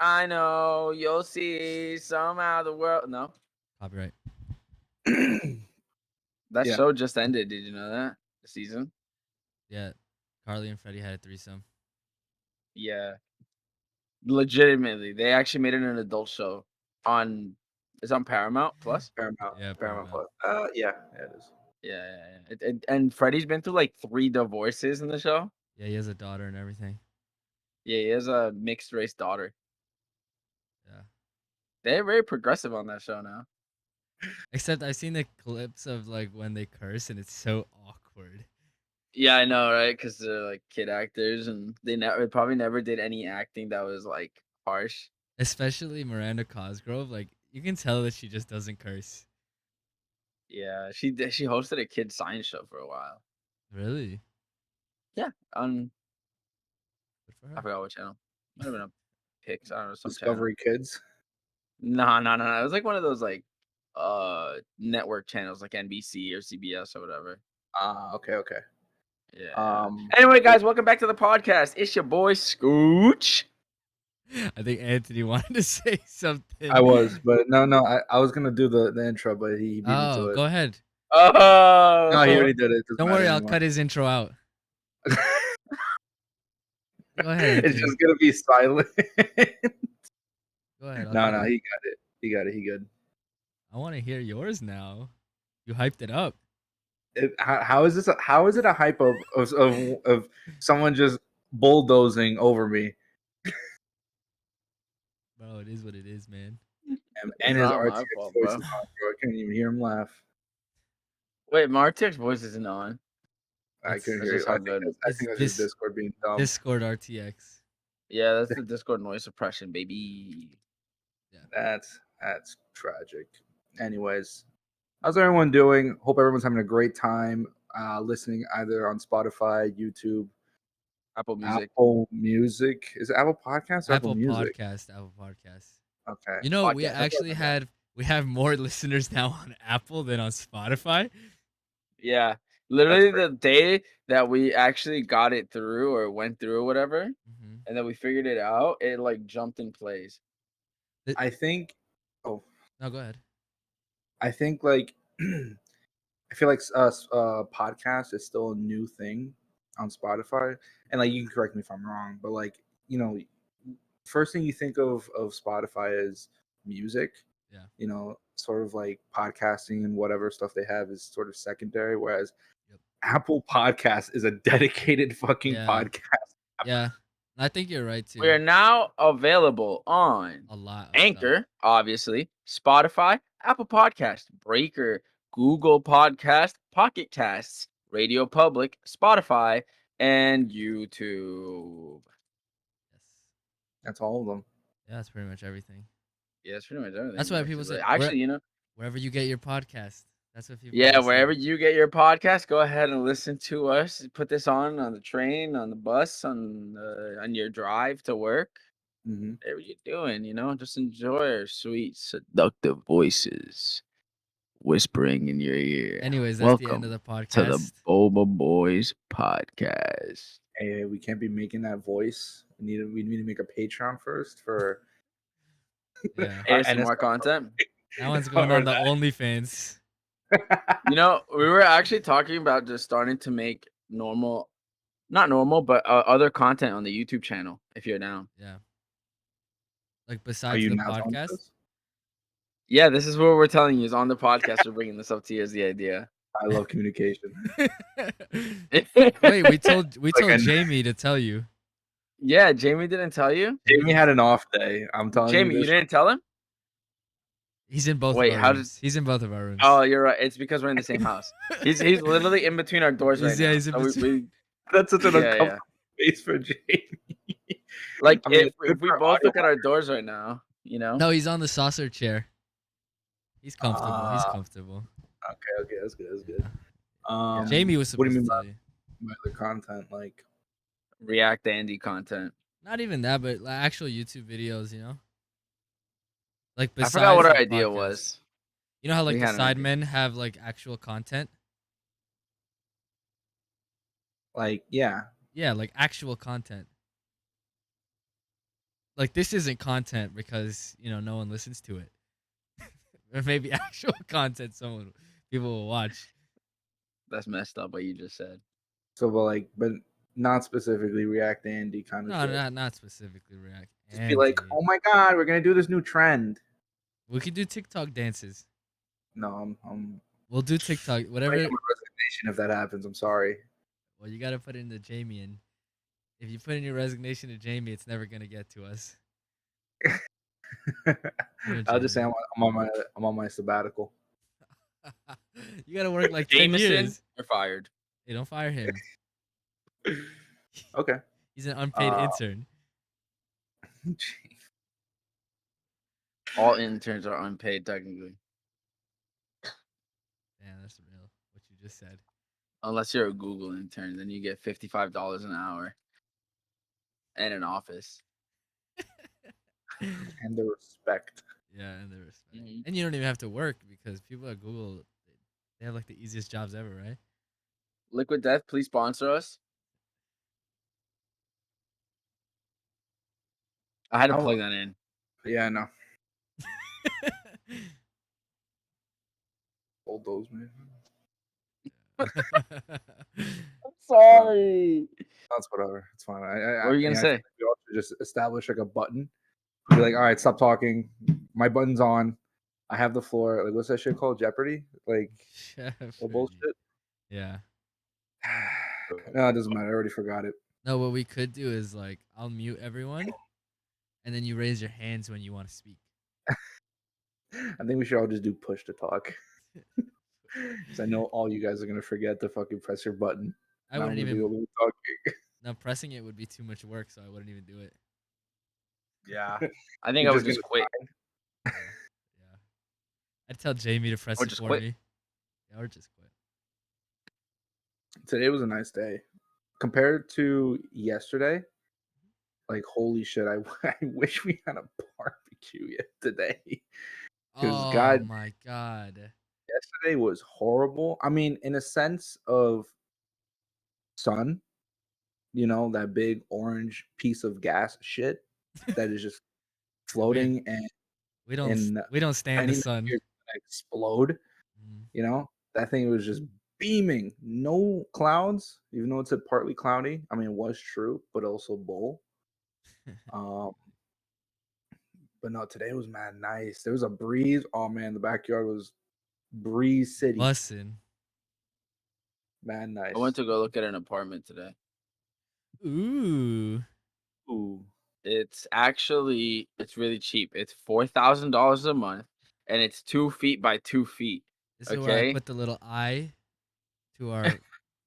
I know you'll see somehow the world. No, Copyright. that Yeah. show just ended. Did you know that the season? Yeah, Carly and Freddie had a threesome. Yeah, legitimately, they actually made it an adult show on. It's on Paramount Plus. Paramount. Yeah, Paramount Paramount. Plus. Yeah, it is. Yeah. And Freddie's been through like 3 divorces in the show. Yeah, he has a daughter and everything. Yeah, he has a mixed race daughter. Yeah. They're very progressive on that show now. Except I've seen the clips of like when they curse and it's so awkward. Yeah, I know, right? Because they're like kid actors, and they probably never did any acting that was like harsh. Especially Miranda Cosgrove. Like you can tell that she just doesn't curse. Yeah, she hosted a kid science show for a while. Really? Yeah, on Good for I her. forgot what channel. Might have been a Pix. I don't know, some channel. Discovery Kids. No. It was like one of those like network channels like NBC or CBS or whatever. Okay. Yeah. Anyway, guys, welcome back to the podcast. It's your boy Scooch. I think Anthony wanted to say something. I was, but no. I was gonna do the intro, but he beat me to it. Go ahead. Oh, No, he already did it. Don't worry, I'll cut his intro out. Go ahead, It's Anthony. just gonna be silent. Go ahead. No, he got it. He good. I want to hear yours now. You hyped it up. How is this? How is it a hype of someone just bulldozing over me Bro, it is what it is, man. and his not my RTX fault, voice bro. is on, bro. I couldn't even hear him laugh. Wait, Martek's voice isn't on. I couldn't That's hear. just I how think good. that's his Discord being dumb. Discord RTX. Yeah, that's the Discord noise suppression, baby. Yeah. That's tragic. Anyways, how's everyone doing? Hope everyone's having a great time listening either on Spotify, YouTube, Apple Music. Apple Music. Is it Apple Podcasts or Apple Music? Apple Podcasts. Okay. You know, we Podcast. actually have more listeners now on Apple than on Spotify. Yeah. Literally the day that we actually got it through or went through or whatever, and then we figured it out, it like jumped in plays. I think. Oh. No, go ahead. I think like I feel like podcast is still a new thing on Spotify, and like you can correct me if I'm wrong, but like first thing you think of Spotify is music. Yeah. Sort of like podcasting and whatever stuff they have is sort of secondary, whereas Apple Podcast is a dedicated fucking podcast. Yeah, I think you're right too. We are now available on a lot of Anchor, stuff. Obviously, Spotify, Apple Podcast, Breaker, Google Podcast, Pocket Casts, Radio Public, Spotify, and YouTube. Yes. That's all of them. Yeah, that's pretty much everything. Yeah, that's pretty much everything. That's why people say actually, wherever you get your podcast. That's what people. Yeah, wherever you get your podcast, go ahead and listen to us. Put this on the train, on the bus, on your drive to work. Whatever you're doing, just enjoy our sweet, seductive voices whispering in your ear. Anyways, that's welcome the end of the podcast. To the Boba Boys podcast. Hey, we can't be making that voice. We need to make a Patreon first for ASMR content. That one's going on the OnlyFans. We were actually talking about just starting to make not normal, but other content on the YouTube channel if you're down. Yeah. Like besides the podcast? Yeah, this is what we're telling you is on the podcast. We're bringing this up to you as the idea. I love communication. Wait, we told Jamie to tell you. Yeah, Jamie didn't tell you? Jamie had an off day. I'm telling you. Jamie, you didn't tell him? He's in both of our rooms. He's in both of our rooms. Oh, you're right. It's because we're in the same house. He's literally in between our doors right now. He's in between. That's such an uncomfortable space for Jamie. Like, if we both look at our doors right now, No, he's on the saucer chair. He's comfortable. He's comfortable. Okay, that's good. Jamie was supposed to tell you. My other content, like React Andy content. Not even that, but like actual YouTube videos, Like I forgot what our idea was. You know how like the Sidemen have like actual content? Like, yeah. Yeah, like actual content. like this isn't content because no one listens to it. Or maybe actual content people will watch. That's messed up what you just said. So, but not specifically React Andy kind of No, shit. not specifically React. Just be like, oh my god, we're gonna do this new trend. We could do TikTok dances. No, I'm We'll do TikTok, whatever. writing my resignation if that happens. I'm sorry. Well, you gotta put it into Jamie, and if you put in your resignation to Jamie, it's never gonna get to us. I'll just say I'm on my sabbatical. You gotta work like 10 Jameson, years. you're fired. Hey, don't fire him. Okay. He's an unpaid intern. All interns are unpaid technically. Yeah, that's real. What you just said. Unless you're a Google intern, then you get $55 an hour and an office. And the respect. Yeah, and the respect. And you don't even have to work because people at Google, they have like the easiest jobs ever, right? Liquid Death, please sponsor us. I had to plug that in. Yeah, I know. Hold those, man. I'm sorry. That's whatever. It's fine. What were you gonna say? We all should just establish like a button. Be like, all right, stop talking. My button's on. I have the floor. Like, what's that shit called? Jeopardy? Like, the bullshit? Yeah. No, it doesn't matter. I already forgot it. No, what we could do is like I'll mute everyone, and then you raise your hands when you want to speak. I think we should all just do push to talk. Because I know all you guys are gonna forget to fucking press your button. I wouldn't even. Talking. No, pressing it would be too much work, so I wouldn't even do it. Yeah, I think I would just quit. Yeah. I'd tell Jamie to press it for me. Yeah, or just quit. Today was a nice day. Compared to yesterday, like holy shit, I wish we had a barbecue yet today. Oh my god. Yesterday was horrible. I mean, in a sense of sun, that big orange piece of gas shit that is just floating and we don't stand the sun. Explode. That thing was just beaming. No clouds, even though it's partly cloudy. I mean, it was true, but also bull. But no, today was mad nice. There was a breeze. Oh man, the backyard was breeze city. Bussin'. Mad nice. I went to go look at an apartment today. Ooh. It's really cheap. It's $4,000 a month, and it's 2 feet by 2 feet. This is where I put the little eye to our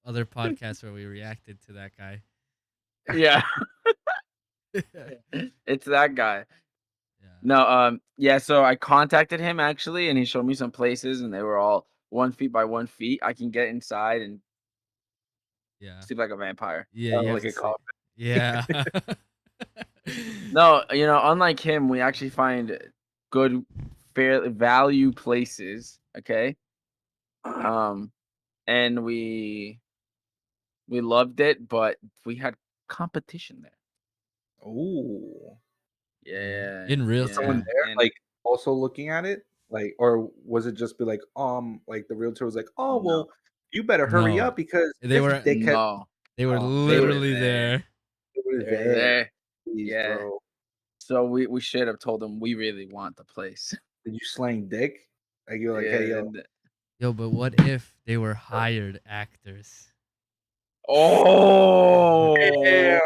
other podcast where we reacted to that guy. Yeah. It's that guy. Yeah. No, yeah, so I contacted him actually, and he showed me some places, and they were all 1 feet by 1 feet. I can get inside and sleep like a vampire. Yeah, like a coffin. Yeah. No, unlike him, we actually find good, fair value places. Okay. And we loved it, but we had competition there. Oh. Yeah. In real someone there, like also looking at it, like, or was it just be like the realtor was like, oh well, you better hurry up because they were literally there. They were there. Please, Yeah. bro. So we should have told them we really want the place. Did you slang dick? Like you're like, hey yo, but what if they were hired actors? Oh, damn.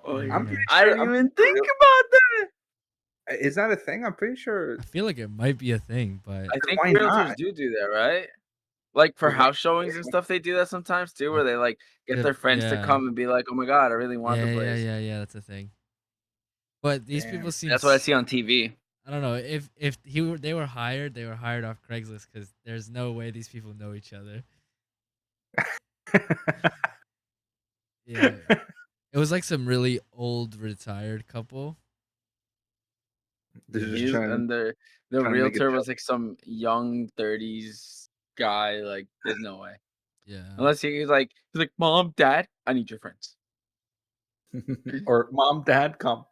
I'm pretty sure, I didn't even think about that. Is that a thing? I'm pretty sure. I feel like it might be a thing, but I think realtors do that, right? Like for house showings and stuff, they do that sometimes too, where they like get their friends to come and be like, "Oh my god, I really want the place." Yeah, that's a thing. But these people seem. That's what I see on TV. I don't know if they were hired off Craigslist because there's no way these people know each other. Yeah, it was like some really old retired couple. And the realtor was like some young 30s guy. Like, there's no way. Yeah. Unless he's like, Mom, Dad, I need your friends. Or mom, dad, come.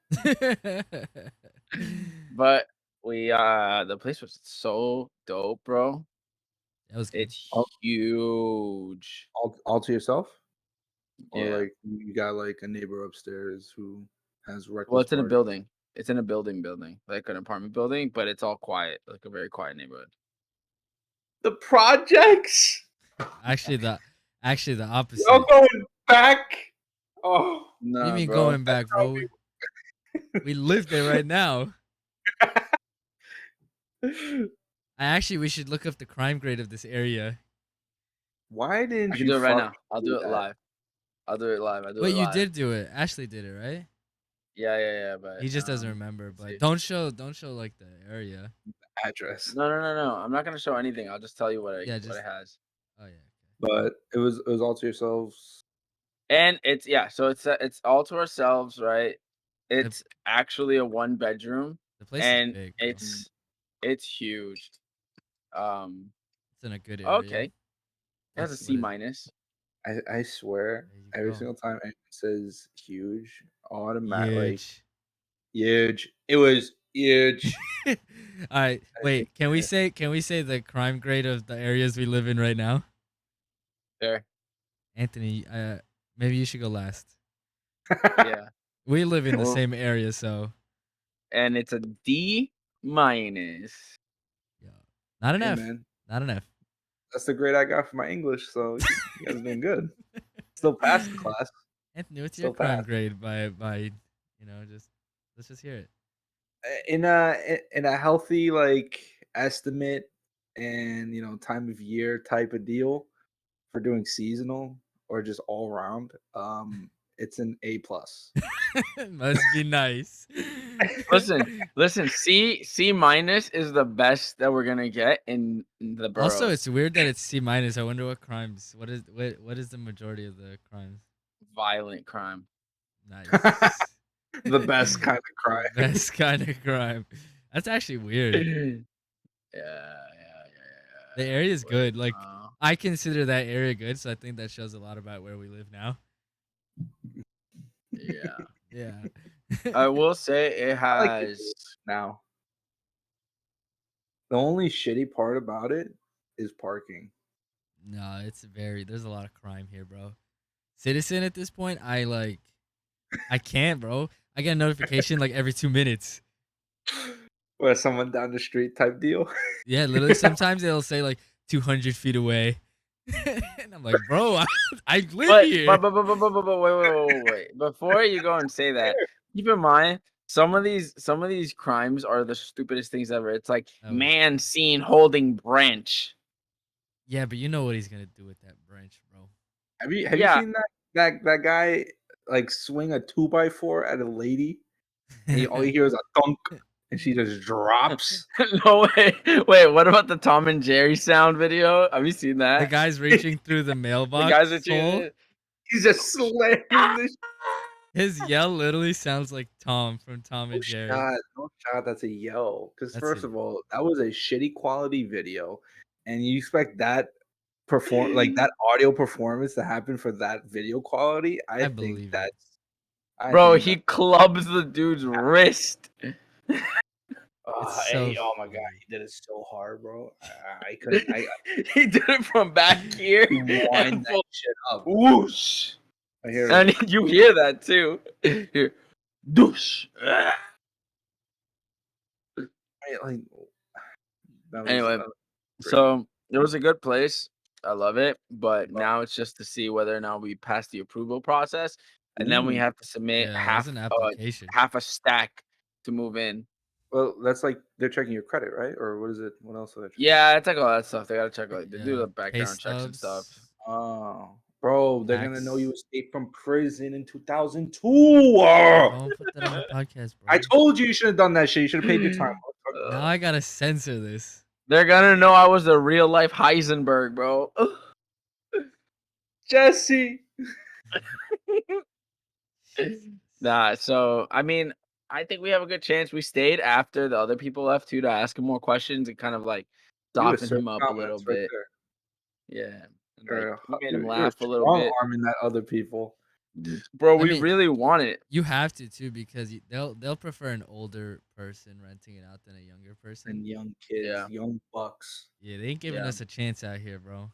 But we the place was so dope, bro. That was good. It's All, huge. all to yourself, or Yeah. like you got like a neighbor upstairs who has Well, reckless it's in a party. building. It's in a building, like an apartment building, but it's all quiet, like a very quiet neighborhood. The projects. Actually, the Y'all opposite. going back? Oh, What do you Nah, mean bro. going back, bro? We live there right now. We should look up the crime grade of this area. why I didn't can you do it right fucking now. I'll do do it that live. I'll do it live. I do it Wait, you live. did do it. Ashley did it, right? Yeah. But He just doesn't remember. let's But see. don't show like the area. address? No. I'm not gonna show anything. I'll just tell you what Yeah, it just has. oh yeah. But it was all to yourselves. And it's so it's all to ourselves, right? The It's actually a one bedroom, the place is and big, bro. it's huge. Um. It's in a good area. Okay. It has a What C is minus. I swear, there you every go. single time it says huge, automatic like Huge. huge. It was huge. All right, I think wait. Can we say the crime grade of the areas we live in right now? There. Anthony, maybe you should go last. Yeah. We live in the Well, same area, so and it's a D minus. yeah. Not an Hey F. man, Not an F. that's the grade I got for my English. So you guys are doing good. Still passed the class. Anthony, what's your Still crime passed. grade by just let's just hear it. In a healthy like estimate and time of year type of deal for doing seasonal or just all around, it's an A plus. Must be nice. Listen. C minus is the best that we're gonna get in the Also, boroughs. it's weird that it's C minus. I wonder what crimes. What is the majority of the crimes? Violent crime. Nice. The best kind of The crime. best kind of crime. That's actually weird. The area is Wait, good. Like I consider that area good, so I think that shows a lot about where we live now. yeah. Yeah. I will say it I like it has. now. The only shitty part about it is parking. No, there's a lot of crime here, bro. Citizen at this point, I can't, bro. I get a notification like every 2 minutes. Or someone down the street type deal. Yeah, literally sometimes it'll say like 200 feet away. And I'm like, bro, I live here. Wait. Before you go and say that, keep in mind some of these crimes are the stupidest things ever. It's like Oh, man seen holding branch. yeah, but you know what he's gonna do with that branch, bro. Have you Yeah. seen that guy like swing a 2x4 at a lady, and all you hear is a thunk, and she just drops. No way. Wait, what about the Tom and Jerry sound video? Have you seen The that? guy's reaching through the The guys are mailbox hole. doing He's just slamming this. His yell literally sounds like Tom from Tom No and Jerry. shot, no shot. That's a yell. Because That's first it. of all, that was a shitty quality video, and you expect that perform like that audio performance to happen for that video quality. I believe it. I Bro, think he that. clubs the dude's wrist. It's Hey, so oh my god, funny. he did it so hard, bro. I couldn't. I He did it from back here wind and that full shit up. whoosh. I hear And it. you hear that too. Here. Doosh. Like that was Anyway, crazy. so it was a good place. I love it, but Well, now it's just to see whether or not we pass the approval process, and then we ooh. have to submit Yeah, there's an application. half a stack to move in. Well, that's like they're checking your credit, right? Or what is it? What else are they checking? Yeah, it's like all that stuff. They gotta check like they do Yeah, the pay background checks and stuff. stubs, Oh, bro, they're gonna know you tax. escaped from prison in 2002. Don't put that on the podcast, I bro. told you should have done that shit. You should have paid your time. Now I gotta censor this. They're gonna know I was a real life Heisenberg, bro. Jesse. Nah, so I mean, I think we have a good chance. We stayed after the other people left too to ask him more questions and kind of like You soften assert him up a little dominance right bit. there. Yeah, and, like You're we made him you're laugh a little strong bit. arming that other people. Bro, I we mean, really want it. you have to too because they'll prefer an older person renting it out than a younger person. And young kids, Yeah, young bucks. Yeah, they ain't giving yeah. us a chance out here, bro.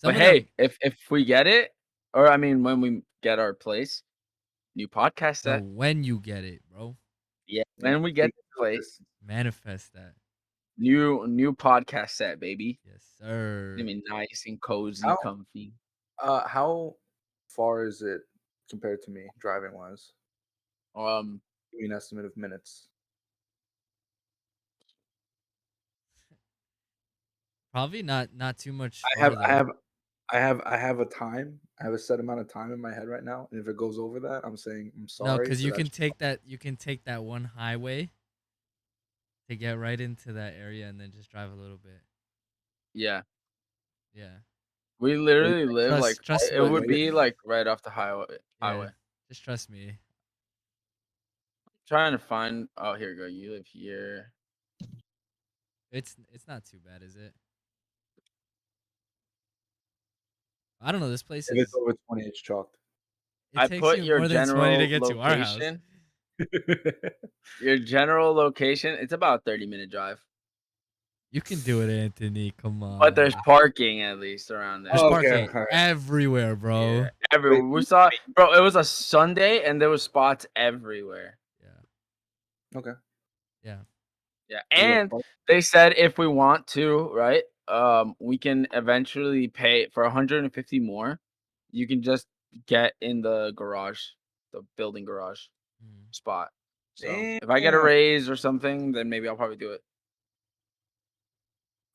But Some of them. hey, if we get it, or I mean, when we get our place, new podcast No, set. when you get it, bro, Yeah, Yeah, when we get speak the to place, this. manifest that. new podcast set, baby. Yes, I sir. mean, nice and cozy, How comfy. how far is it compared to me driving wise? Um, Give me an estimate of minutes. Probably not too much I have I farther. have I have a time. I have a set amount of time in my head right now, and if it goes over that, I'm saying I'm No, sorry, because but you that's can take that. You can take that one highway to get right into that area, and then just drive a little bit. yeah, Yeah, we what do you literally think? live like trust it me. What would do you be think? like right off the highway. Yeah, Highway. just trust me. Trying to find. Oh, here you go. You live here. It's not too bad, is it? I don't know. This place If it's is. over 20, it's chalked. It I takes put you your more than 20 to general get to our house. location. Your general location. It's about 30-minute drive, You can do it, Anthony. Come but there's on. parking at least around There's there. Oh, okay, parking alright. everywhere, Yeah, bro. Wait, everywhere we saw, bro. It was a Sunday and there was spots everywhere. Yeah, okay. yeah. Yeah, You got and park? they said if we want to, right? We can eventually pay for 150 more. You can just get in the garage, the building garage Mm. spot. So Damn. if I get a raise or something, then maybe I'll probably do it.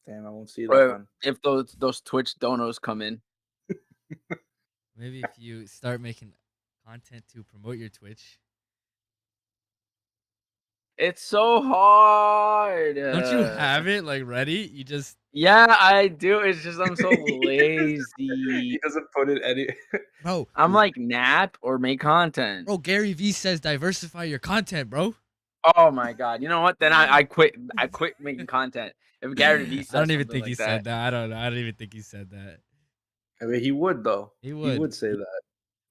Damn, I won't see that Or then. if those Twitch donos come in, Maybe if you start making content to promote your Twitch. it's so hard. Don't you have it like ready? You just Yeah, I do. It's just I'm so He lazy. doesn't put it any. bro, I'm like nap or make content. Gary V says diversify your content, bro. Oh my god! You know what? Then I quit. I quit making content. If Gary Vee I says don't even something think he like said that, that. I don't know. I don't even think he said that. I mean, he would though. He He would. would say that.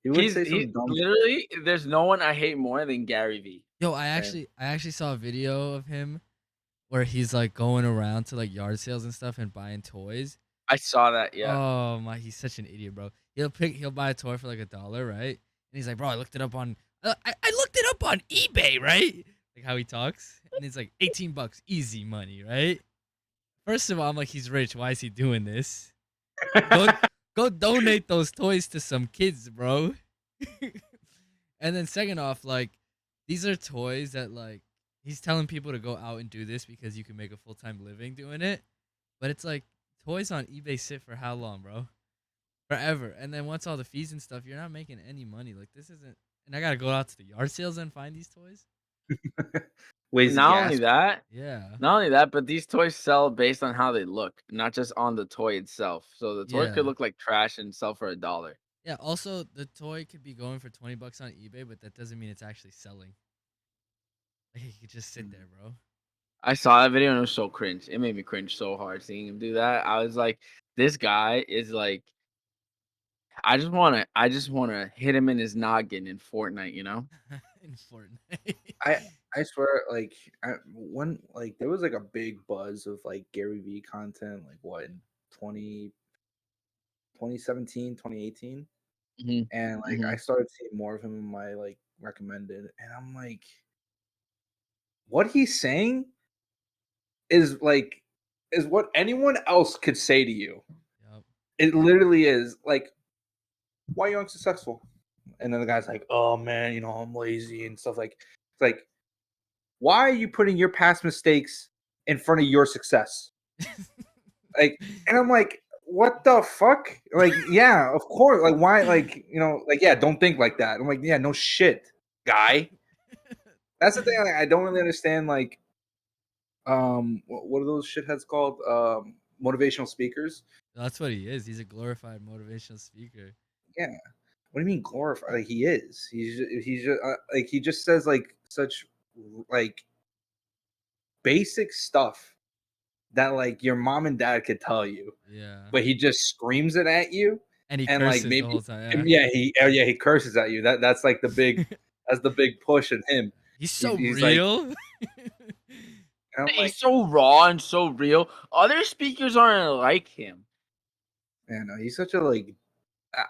He would say he's some dumb shit. literally. There's no one I hate more than Gary Vee. Yo, Same. I actually saw a video of him where he's like going around to like yard sales and stuff and buying toys. I saw that. Yeah. Oh my, he's such an idiot, bro. He'll buy a toy for like $1, right? And he's like, bro, I looked it up on I looked it up on eBay, right? Like how he talks, and it's like $18, easy money, right? First of all, I'm like, he's rich. Why is he doing this? Go go donate those toys to some kids, bro. And then second off, like these are toys that like he's telling people to go out and do this because you can make a full-time living doing it. But it's like toys on eBay sit for how long, bro? Forever. And then once all the fees and stuff, you're not making any money. Like this isn't and I gotta go out to the yard sales and find these toys. Waste of Not only gas. that, Yeah. but these toys sell based on how they look, not just on the toy itself. So the toy could Yeah. look like trash and sell for $1. Yeah. Also the toy could be going for $20 on eBay, but that doesn't mean it's actually selling. Like it could just sit there, bro. I saw that video and it was so cringe. It made me cringe so hard seeing him do that. I was like, this guy is like, I just wanna hit him in his noggin in Fortnite, you know? In Fortnite. I swear, like when like there was like a big buzz of like Gary V content, like what in 2017, 2018, Mhm, and like I mhm. started seeing more of him in my like recommended, and I'm like, what he's saying is like is what anyone else could say to you. Yep. It literally is like, why are you unsuccessful? And then the guy's like, oh man, I'm lazy and stuff like it's like, why are you putting your past mistakes in front of your success? Like, and I'm like, what the fuck? Like, yeah, of course. Like, why? Like, like, yeah, don't think like that. I'm like, yeah, no shit, guy. That's the thing. I don't really understand. Like, what are those shitheads called? Motivational speakers. That's what he is. He's a glorified motivational speaker. Yeah. What do you mean glorify? Like, he is. He's just like he just says like such like basic stuff that like your mom and dad could tell you, Yeah. but he just screams it at you. And he and like curses the maybe whole time. he curses at you. That's like that's the big push in him. He's so He's like, real. and I'm He's like, so raw and so real. Other speakers aren't like him. man, he's such a like.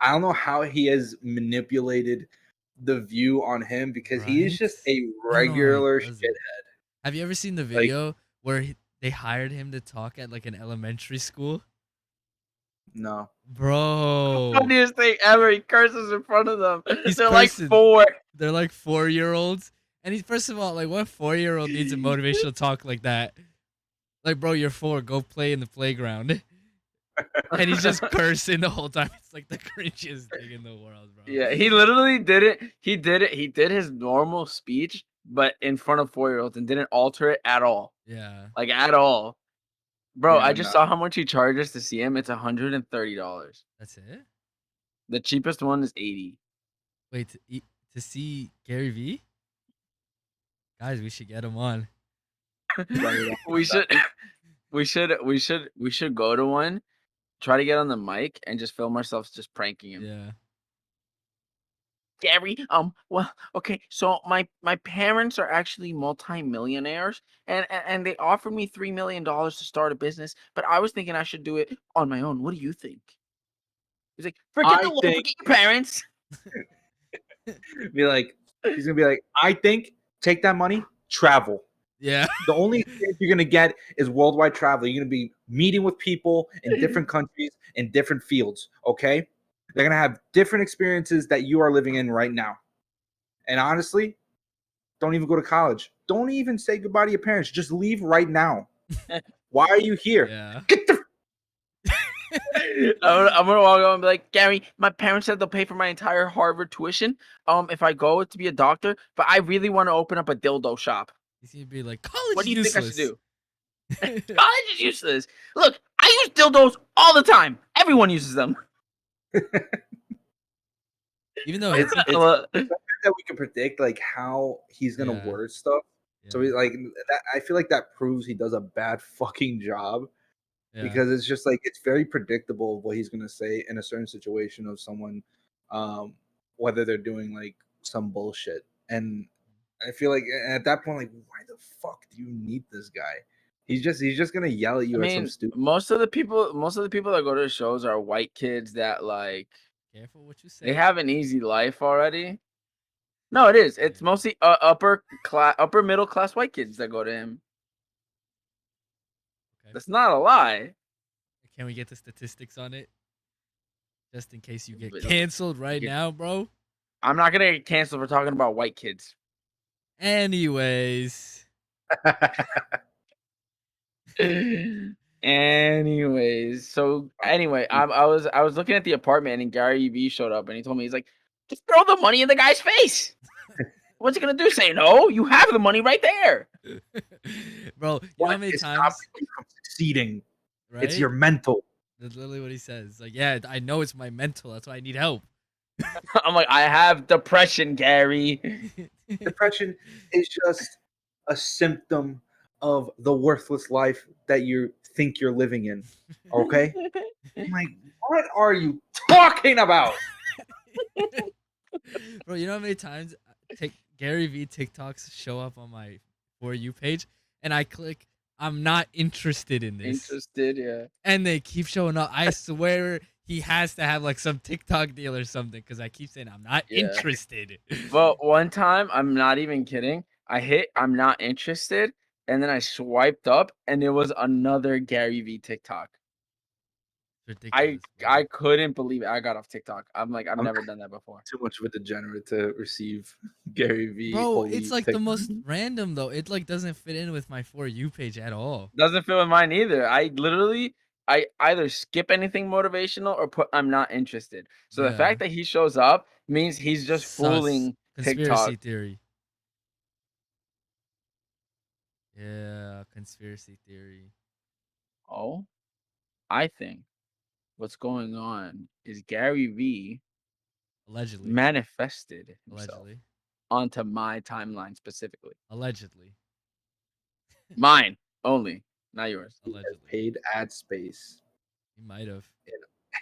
I don't know how he has manipulated the view on him because he is Right? just a I don't know how he regular does shithead. it. Have you ever seen the Like, video where they hired him to talk at like an elementary school? no, Bro, Funniest thing ever. He curses in front of them. he's They're like cursing. 4. They're like 4-year-olds. And he's first of all, like, what 4-year-old needs a motivational talk like that? Like, bro, you're 4, go play in the playground. And he's just cursing the whole time. It's like the cringiest thing in the world, bro. Yeah, he literally did it. He did it. He did his normal speech, but in front of 4-year-olds and didn't alter it at all. Yeah. Like at all. Bro, I yeah, just no. saw how much he charges to see him. It's $130. That's it? The cheapest one is 80. Wait, to see Gary V? Guys, we should get him on. We should we should go to one, try to get on the mic and just film ourselves just pranking him. Yeah. Gary, well, okay, so my parents are actually multi-millionaires and they offered me $3 million to start a business, but I was thinking I should do it on my own. What do you think? He's like, forget the I law, think forget your parents. be like, he's gonna be like, I think take that money, travel. Yeah. The only experience you're gonna get is worldwide travel. You're gonna be meeting with people in different countries in different fields. Okay, they're gonna have different experiences that you are living in right now. And honestly, don't even go to college. Don't even say goodbye to your parents. Just leave right now. Why are you here? Yeah. Get the I'm gonna walk over and be like, Gary, my parents said they'll pay for my entire Harvard tuition. If I go to be a doctor, but I really want to open up a dildo shop. He's gonna be like, college What is do you think I should useless. do? College is useless. Look, I use dildos all the time. Everyone uses them. Even though it's Well, that we can predict like how he's gonna Yeah. word stuff. So Yeah. he like that. I feel like that proves he does a bad fucking job Yeah. because it's just like it's very predictable what he's gonna say in a certain situation of someone, whether they're doing like some bullshit. And I feel like at that point, like, why the fuck do you need this guy? He's just gonna yell at I you at some mean, stupid. most of the people that go to shows are white kids that like Careful what you they say. have an easy life already. No, it is. It's Yeah. mostly upper middle class white kids that go to him. Okay. That's not a lie. Can we get the statistics on it? Just in case you get But- canceled right get- now, bro. I'm not gonna get canceled for talking about white kids. Anyways. Anyways, so anyway, I was looking at the apartment and Gary V showed up and he told me he's like, just throw the money in the guy's face. What's he gonna do? Say no? You have the money right there. Bro, you know how many It's times, stopping you from succeeding. right? It's your mental. That's literally what he says. Like, yeah, I know it's my mental. That's why I need help. I'm like, I have depression, Gary. Depression is just a symptom of the worthless life that you think you're living in. Okay? I'm like, what are you talking about? Bro, you know how many times Gary V TikToks show up on my For You page and I click, I'm not interested in this. Interested, yeah. And they keep showing up. I swear he has to have like some TikTok deal or something because I keep saying I'm not Yeah. interested. Well, one time, I'm not even kidding. I hit I'm not interested, and then I swiped up, and it was another Gary V TikTok. Ridiculous. I couldn't believe it. I got off TikTok. I'm like, I've I'm- never done that before. Too much of a degenerate to receive Gary V. Bro, holy it's like the TikTok. most random though. It like doesn't fit in with my For You page at all. Doesn't fit with mine either. I either skip anything motivational or put I'm not interested. So the Yeah. fact that he shows up means he's just Sus. fooling Conspiracy TikTok. theory. Yeah, conspiracy theory. Oh, I think what's going on is Gary V Allegedly. manifested himself Allegedly. onto my timeline specifically. Allegedly. Mine only, not yours. He has Allegedly. paid ad space. He might have.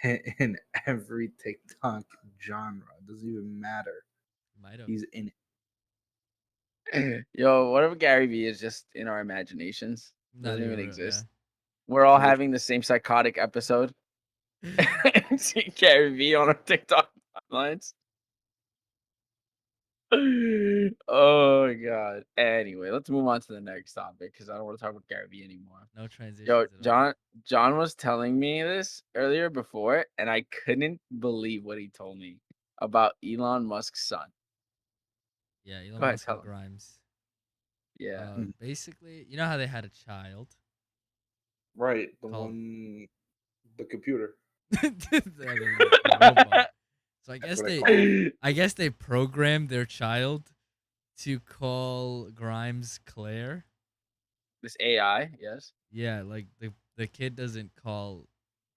in every TikTok genre. It doesn't even matter. Might have. He's in it. Yo, what if Gary Vee is just in our imaginations? Not Doesn't even even real. exist. We're all Lit- having the same psychotic episode. Yeah. See Gary Vee on our TikTok timelines. Oh my god. Anyway, let's move on to the next topic because I don't want to talk about Gary Vee anymore. No Yo, transitions at all. John was telling me this earlier before, and I couldn't believe what he told me about Elon Musk's son. Yeah, Go Elon ahead, Musk tell and him. Grimes. Yeah. Mm. Basically, you know how they had a child. right. Called The computer. the robot. So That's what I call him. I guess they programmed their child to call Grimes Claire. This AI, yes. Yeah, like the kid doesn't call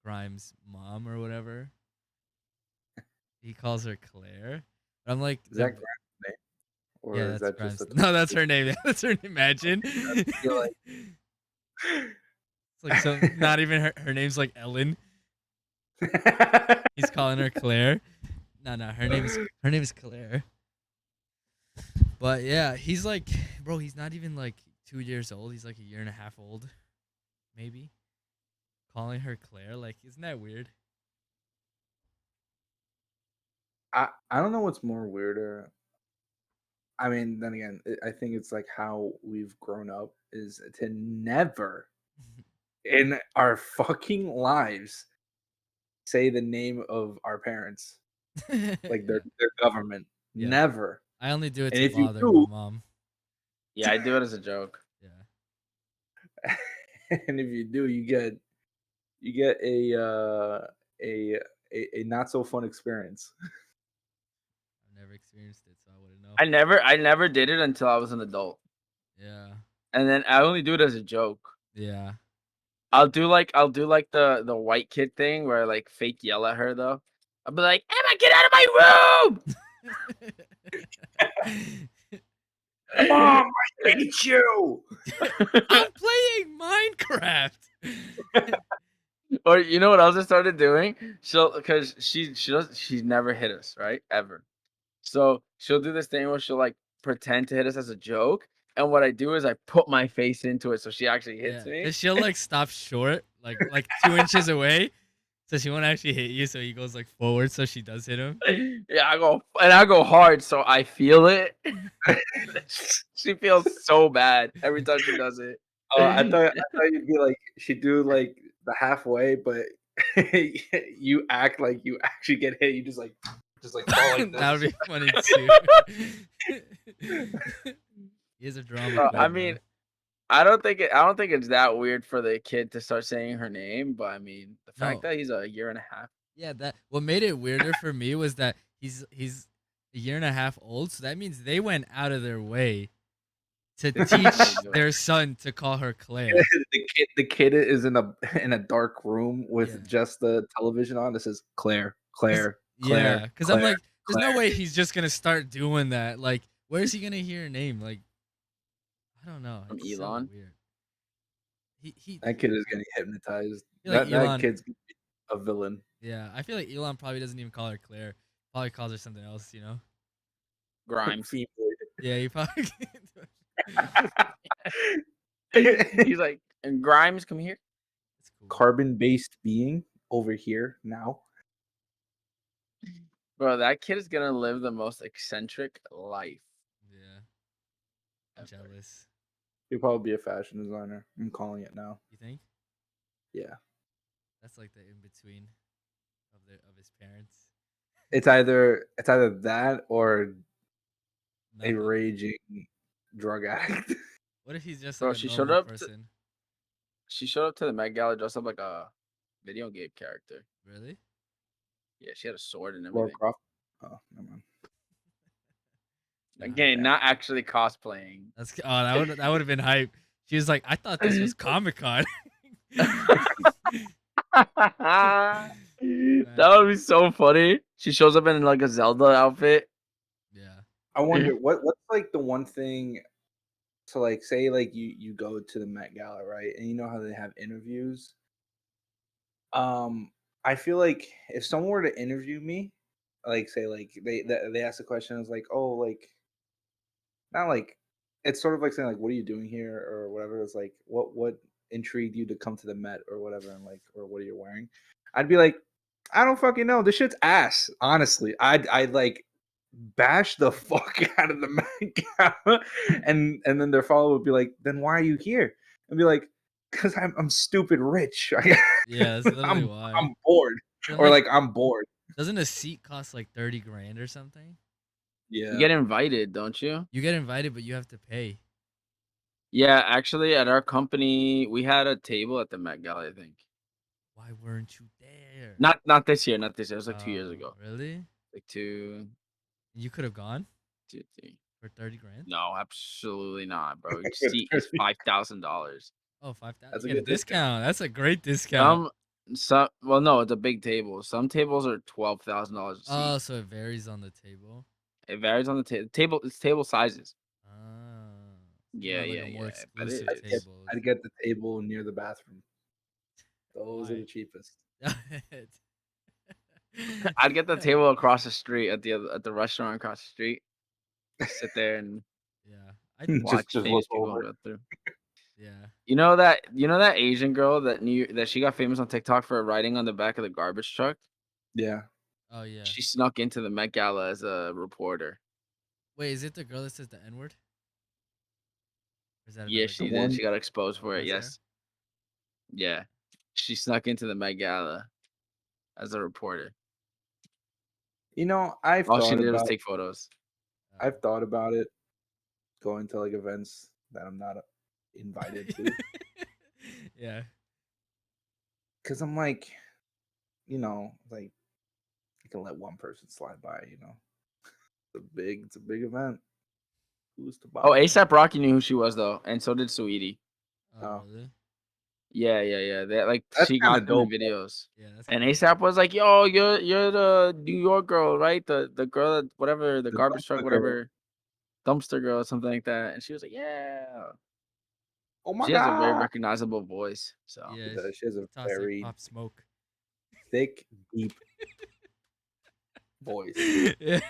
Grimes mom or whatever. He calls her Claire. But I'm like Is that Grant's name, yeah, or is that's that just Grimes. a? No, that's her name. That's her name. Imagine. I feel like It's like so not even her name's like Ellen. He's calling her Claire. No, her name is Claire. But yeah, he's like, bro, he's not even like 2 years old. He's like a year and a half old, maybe. Calling her Claire, like, isn't that weird? I don't know what's more weirder. I mean, then again, I think it's like how we've grown up is to never in our fucking lives say the name of our parents, like Yeah, their government. yeah. Never. I only do it And to if you bother my do, mom. Yeah, I do it as a joke. Yeah, and if you do, you get a a not so fun experience. I've never experienced it, so I wouldn't know. I never did it until I was an adult. Yeah, And then I only do it as a joke. yeah. I'll do like the white kid thing where I like fake yell at her though. I'll be like, Emma, get out of my Mom, room. I hate you. I'm playing Minecraft. Or you know what else I started doing? Because she's never hit us, right? Ever. So she'll do this thing where she'll like pretend to hit us as a joke. And what I do is I put my face into it so she actually hits Yeah, me. cause she'll like stop short, like 2 inches away, so she won't actually hit you. So he goes like forward, so she does hit him. Yeah, I go hard, so I feel it. She feels so bad every time she does it. I thought you'd be like she'd do like the halfway, but you act like you actually get hit. You just like fall like That would this. be funny too. He's a drama I queen, bro. mean, I don't think it's that weird for the kid to start saying her name, but I mean, the fact No, that he's a year and a half. yeah, that what made it weirder for me was that he's a year and a half old, so that means they went out of their way to teach their son to call her Claire. The kid is in a dark room Yeah. with just the television on. This is Claire, Claire, Yeah, Claire, because I'm Claire, like, there's no Claire. way he's just gonna start doing that. Like, where's he gonna hear her name? Like, I don't know. From It's so Elon. weird. He That kid is getting hypnotized. I feel like That Elon. kid's gonna be a villain. Yeah, I feel like Elon probably doesn't even call her Claire. Probably calls her something else. You know? Grimes. Yeah, he probably. He's like, and Grimes, come here. It's cool. Carbon-based being over here now. Bro, that kid is gonna live the most eccentric life. Yeah, I'm ever. jealous. He'll probably be a fashion designer. I'm calling it now. You think? Yeah. That's like the in between of his parents. It's either that or a Nothing. raging drug addict. What if he's just Bro, like a normal person? she showed up to the Met Gala dressed up like a video game character. Really? Yeah, she had a sword and Laura everything. Croft. Oh, never mind. Again, damn. not actually cosplaying. That would have been hype. She was like, I thought this was Comic Con. That would be so funny. She shows up in like a Zelda outfit. Yeah. I wonder what's like the one thing to like say like you go to the Met Gala, right? And you know how they have interviews. I feel like if someone were to interview me, like say like they ask a question, it's like, oh, like not like it's sort of like saying like, what are you doing here or whatever. It's like what intrigued you to come to the Met or whatever, and like or what are you wearing? I'd be like, I don't fucking know. This shit's ass. Honestly, I'd like bash the fuck out of the Met Gala, and then their follow would be like, then why are you here? And be like, because I'm stupid rich. Yeah, that's literally I'm why. I'm bored, Then or like, like I'm bored. doesn't a seat cost like 30 grand or something? You Yeah. get invited, don't you? You get invited, but you have to pay. Yeah, actually, at our company, we had a table at the Met Gala, I think. Why weren't you there? Not this year, not this year. It was like 2 years Oh, ago. really? Like two, You could have gone 2, 3. for 30 grand? No, absolutely not, bro. Each That's seat is $5,000. Oh, 5,000. a You get a good discount. discount. That's a great discount. Some, well, no, it's a big table. Some tables are $12,000 a seat. Oh, so it varies on the table. It varies on the table. It's table sizes. Ah, so you Yeah, want like yeah, a more yeah. But exclusive I'd get, table. I'd get the table near the bathroom. Those are Why? the cheapest. I'd get the table across the street at the restaurant across the street. Just sit there and Yeah, I do that. watch Just look famous people over. go through. Yeah. You know that Asian girl that she got famous on TikTok for writing on the back of the garbage truck? Yeah. Oh yeah. She snuck into the Met Gala as a reporter. Wait, is it the girl that says the N word? Or is that Yeah, another The she girl? did. one, She got exposed for it. That's her. Yes. Yeah. She snuck into the Met Gala as a reporter. I've All she thought did was about take photos. I've thought about it going to like events that I'm not invited to, Yeah. because I'm like, like you can let one person slide by. It's a big event. Who's to Oh, bother? ASAP Rocky knew who she was though, and so did Sweetie. Oh Oh, really? Yeah, yeah, yeah. They like that's she kind of got them in dope. videos. Yeah, that's And kind of ASAP was like, "Yo, you're the New York girl, right? The girl that whatever, the The garbage truck, dumpster girl. whatever, dumpster girl, or something like that." And she was like, "Yeah." Oh my She has a very god. recognizable voice. So yeah. She has She a talks like very Pop Smoke. thick, deep voice. Yeah.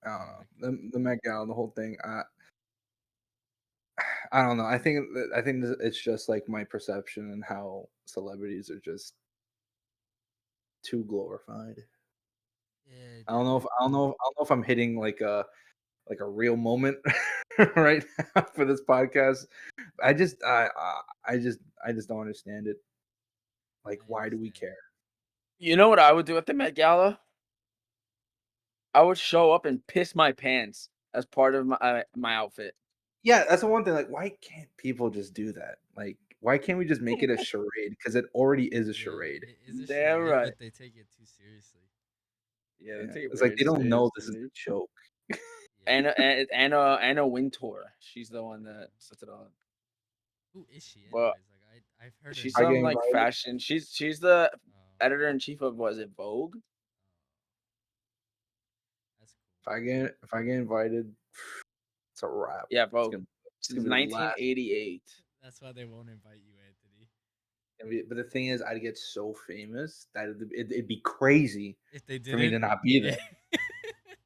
I don't know. The Met Gala, the whole thing. I don't know. I think it's just like my perception and how celebrities are just too glorified. Yeah, I don't know if dude. I don't know. I don't know if I'm hitting like a real moment right now for this podcast. I just don't understand it. Like, I why do we understand. care? you know what I would do at the Met Gala? I would show up and piss my pants as part of my outfit. Yeah, that's the one thing. Like, why can't people just do that? Like, why can't we just make it a charade? Because it already is a Yeah, charade. it is a Damn charade, right. but they take it too seriously. Yeah, they Yeah, take it it's like very they don't know this is seriously. a joke. Yeah. Anna Wintour. She's the one that sets it on. Who is she, But anyways? Like I've heard her she's I name. get some like invited. fashion. She's the Oh, editor in chief of was it Vogue? that's If cool. I get invited, it's a wrap. Yeah, It's Vogue. gonna it's Since gonna be the last. 1988. That's why they won't invite you, Anthony. But the thing is, I'd get so famous that it'd be crazy If they for me to didn't, not be yeah. there.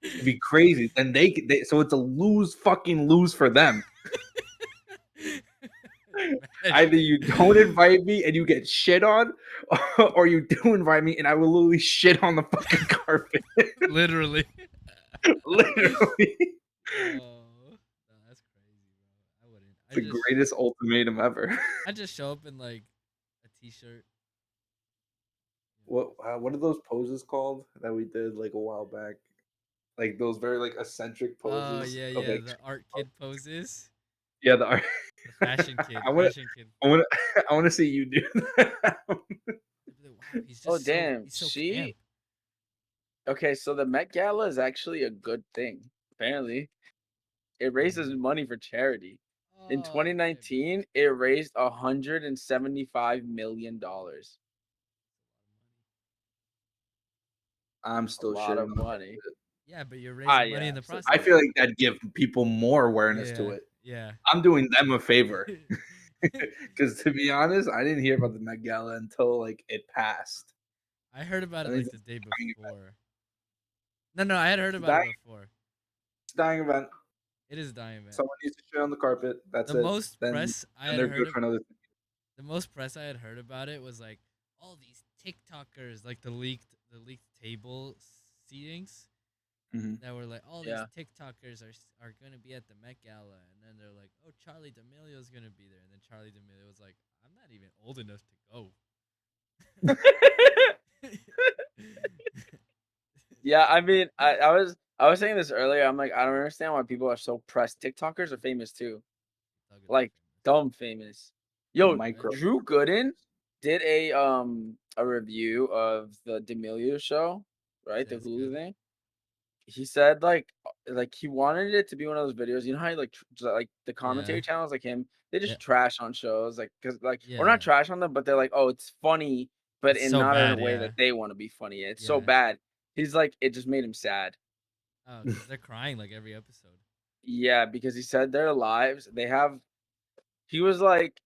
It'd be crazy. Then they so it's a lose for them. Either Imagine. you don't invite me and you get shit on, or you do invite me and I will literally shit on the fucking carpet. Literally. Literally. Oh, no, that's crazy, bro. I wouldn't. The greatest ultimatum ever. I just show up in like a t-shirt. What are those poses called that we did like a while back? Like those very like eccentric Oh poses yeah, of yeah, like the art kid poses. yeah, the art. The fashion kid, I want to fashion kid. I want to I want to see you do that. They'd be like, wow, Oh damn. he's so camp. Okay, so the Met Gala is actually a good thing. Apparently, it raises money for charity. In Oh, yeah, but 2019, it raised $175 million. I'm A still lot shitting of on that money. shit. yeah, but you're Ah, raising money yeah, in the I process. feel absolutely. like that'd give people more awareness to Yeah, it. yeah. I'm doing them a favor. Because to be honest, I didn't hear about the Met Gala until like it passed. I heard about I it think like the it's day a dying event. before. No, I had heard It's a about it dying, before. it's a dying event. It is a dying event. Someone needs to shit on the carpet. That's The it. most Then press I then had they're heard good of for another thing. the most press I had heard about it was like all these TikTokers, like the leaked table seatings Mhm. that were like all these Yeah. TikTokers are gonna be at the Met Gala, and then they're like, oh, Charlie D'Amelio's gonna be there, and then Charlie D'Amelio was like, I'm not even old enough to go. Yeah, So, I mean, I was saying this earlier. I'm like, I don't understand why people are so pressed. TikTokers are famous too, TikTokers are like famous. dumb famous. Yo, Micro. Drew Gooden did a review of the D'Amelio show, He right? said The it's Hulu good. thing. He said like he wanted it to be one of those videos. You know how like the Yeah, commentary channels like him, they yeah, just trash on shows like because like or not yeah. trash on them, but they're like, oh, it's funny, but It's in so not in a bad. way that Yeah, they want to be funny. It's so yeah. bad. He's like, it just made him sad. Oh, because they're crying like every episode. Yeah, because he said their lives, they have he was like,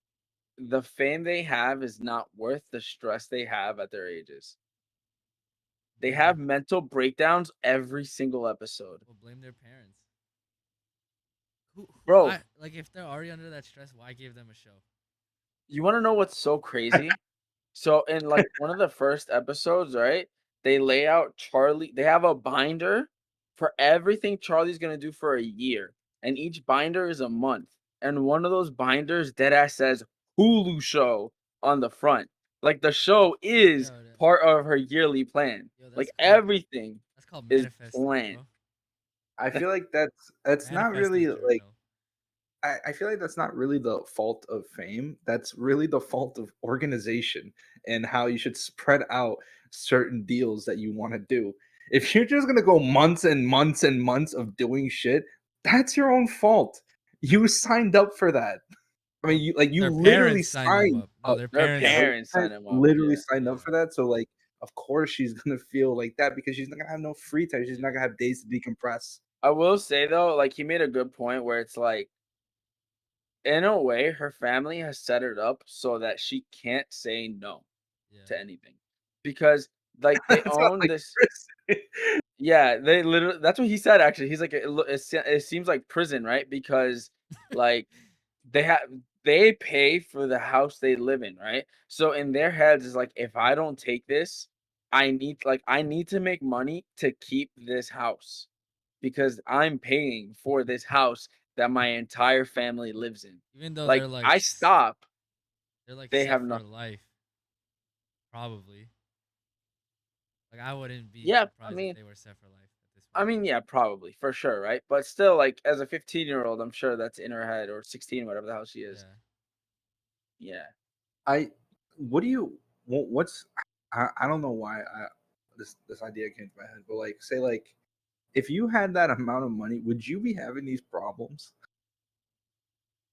the fame they have is not worth the stress they have at their ages. They Blame their have mental breakdowns every single episode. well, blame their parents. Bro, Why? Like, if they're already under that stress, why give them a show? you want to know what's so crazy? So in like one of the first episodes, right? They lay out Charlie, they have a binder for everything Charlie's gonna do for a year. And each binder is a month. And one of those binders deadass says Hulu show on the front. Like the show is Yo, part of her yearly plan. yo, Like everything that's called is manifesting, planned. bro. I feel like that's not Manifesting really like journal. I feel like that's not really the fault of fame. That's really the fault of organization and how you should spread out certain deals that you want to do. If you're just gonna go months and months and months of doing shit, that's your own fault. You signed up for that. I mean, Well, you their literally parents signed them signed up. No, up. their Their parents. Yeah, but parents you sign him up. literally Yeah. signed up Yeah, for that. So like, of course she's gonna feel like that because she's not gonna have no free time. She's not yeah. gonna have days to decompress. I will say though, like he made a good point where it's like in a way, her family has set it up so that she can't say no Yeah. to anything because, like, they It's not own like this. prison. Yeah, they literally. That's what he said. Actually, he's like, it seems like prison, right? Because, like, they have they pay for the house they live in, right? So in their heads is like, if I don't take this, I need to make money to keep this house because I'm paying for this house that my entire family lives in. Even though Like, I stop, they're like they set have for nothing. life, probably. Like, I wouldn't be Yeah, surprised if they were set for life at this I point. mean, yeah, probably for sure, right? But still, like as a 15-year-old, I'm sure that's in her head or 16, whatever the hell she is. Yeah. Yeah. I what do you what's I don't know why this idea came to my head, but like say like if you had that amount of money, would you be having these problems?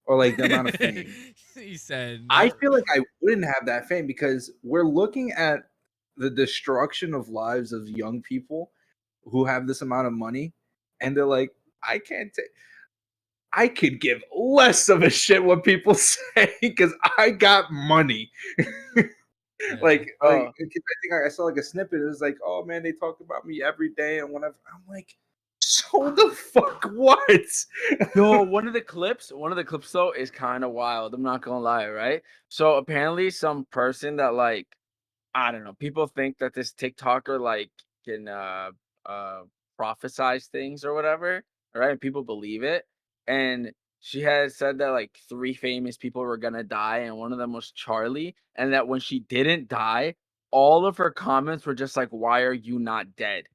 Or like the amount of fame? He said I no. feel like I wouldn't have that fame because we're looking at the destruction of lives of young people who have this amount of money and they're like, I can't take I could give less of a shit what people say because I got money. Yeah. Like, Oh, 'cause I think I saw like a snippet. It was like, "Oh man, they talk about me every day and whatever." I'm like, "So the fuck what?" yo, one of the clips though is kind of wild. I'm not gonna lie, right? So apparently, some person that like I don't know. People think that this TikToker like can uh prophesize things or whatever, right? And people believe it. And she has said that like three famous people were gonna die, and one of them was Charlie. And that when she didn't die, all of her comments were just like, "Why are you not dead?"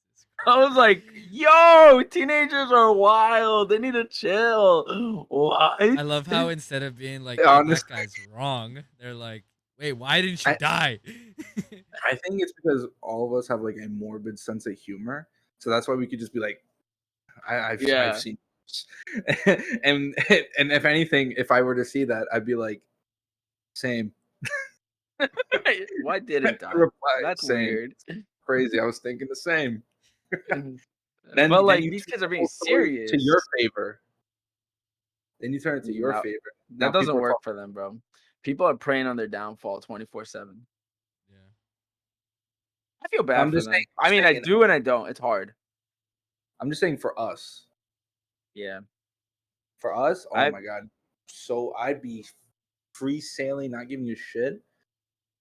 Jesus I was Christ. like, "Yo, teenagers are wild. They need to chill." What? I love how instead of being like, "Yo, that Honestly, guy's wrong," they're like, "Wait, why didn't she I die?" I think it's because all of us have like a morbid sense of humor, so that's why we could just be like, I've Yeah. seen this." and and if anything, if I were to see that, I'd be like, "Same." Why didn't I? Reply, That's "Same." weird. Crazy. I was thinking the same. Mhm. Then But, like, you these twist kids the are being whole story to your serious. favor. Then you turn it to your No, favorite. Now that doesn't people are work talking. for them, bro. People are preying on their downfall 24/7. Yeah. I feel bad I'm for just saying. them. I'm I just mean, I saying. do and I don't. It's hard. I'm just saying for us. Yeah. For us, oh I my god. So I'd be free sailing, not giving you shit,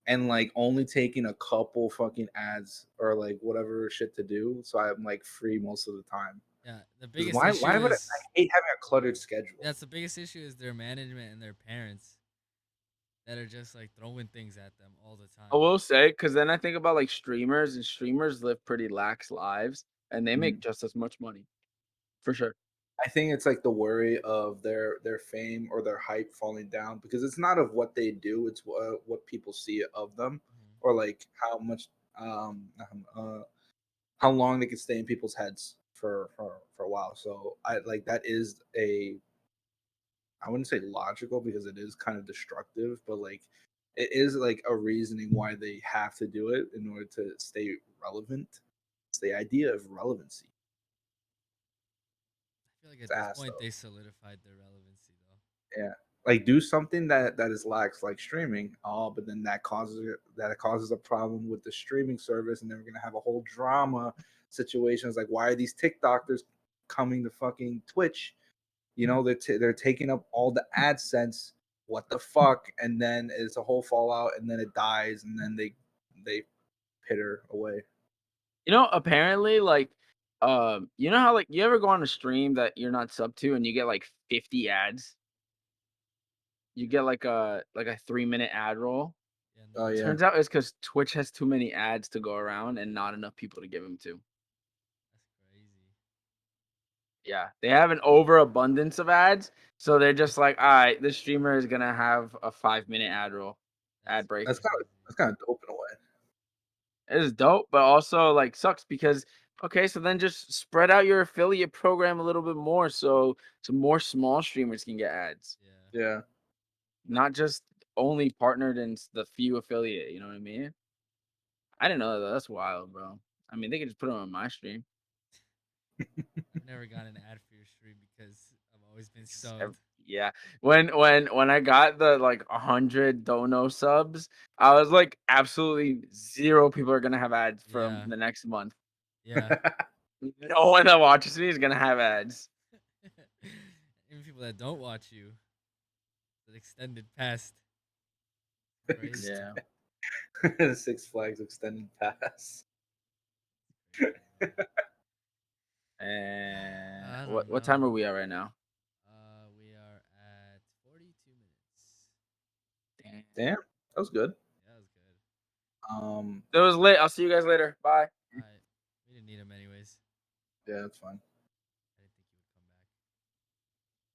and like only taking a couple fucking ads or like whatever shit to do. So I'm like free most of the time. Yeah. The Because biggest why issue would I is hate having a cluttered schedule? that's the biggest issue is their management and their parents that are just like throwing things at them all the I time. will say, because then I think about like streamers, and streamers live pretty lax lives, and they make Mhm. just as much money, for sure. I think it's like the worry of their fame or their hype falling down because it's not of what they do, it's what people see of them, Mhm. or like how much uh how long they can stay in people's heads for a while. So I like that is a, I wouldn't say logical because it is kind of destructive, but like it is like a reasoning why they have to do it in order to stay relevant. It's the idea of relevancy. I feel like It's at this ass point though. they solidified their relevancy though. Yeah. Like do something that is lax like streaming. Oh, but then that causes a problem with the streaming service, and then we're gonna have a whole drama situations like why are these TikTokers coming to fucking Twitch? They're taking up all the AdSense. What the fuck? And then it's a whole fallout, and then it dies, and then they pitter away. Apparently, like, you know how like you ever go on a stream that you're not sub to, and you get like 50 ads? You get like a 3-minute ad roll. Yeah, Oh no. yeah. Turns out it's because Twitch has too many ads to go around and not enough people to give them to. That's crazy. Yeah, they have an overabundance of ads, so they're just like, all right, this streamer is gonna have a 5-minute ad roll, That's ad break. That's kind of crazy. that's kind of dope in a way. It is dope, but also like sucks because okay, so then just spread out your affiliate program a little bit more, so more small streamers can get ads, Yeah. Yeah. not just only partnered in the few affiliate. You know what I mean? I didn't know that. That's wild, bro. I mean, they could just put them on my stream. I've never gotten an ad for your stream because I've always been subbed. Yeah. When I got the like 100 dono subs, I was like, absolutely zero people are gonna have ads from Yeah. the next month. Yeah. No one that watches me is gonna have ads. Even people that don't watch you, that extended past. Crazy. Yeah. Six Flags extended pass. Crazy, And I what don't what time are know. we at right now? We are at 42 minutes. Damn. Damn, that was good. Yeah, that was good. Um, It was lit. I'll see you guys later. Bye. All right. We didn't need him anyways. yeah, that's fine. I didn't think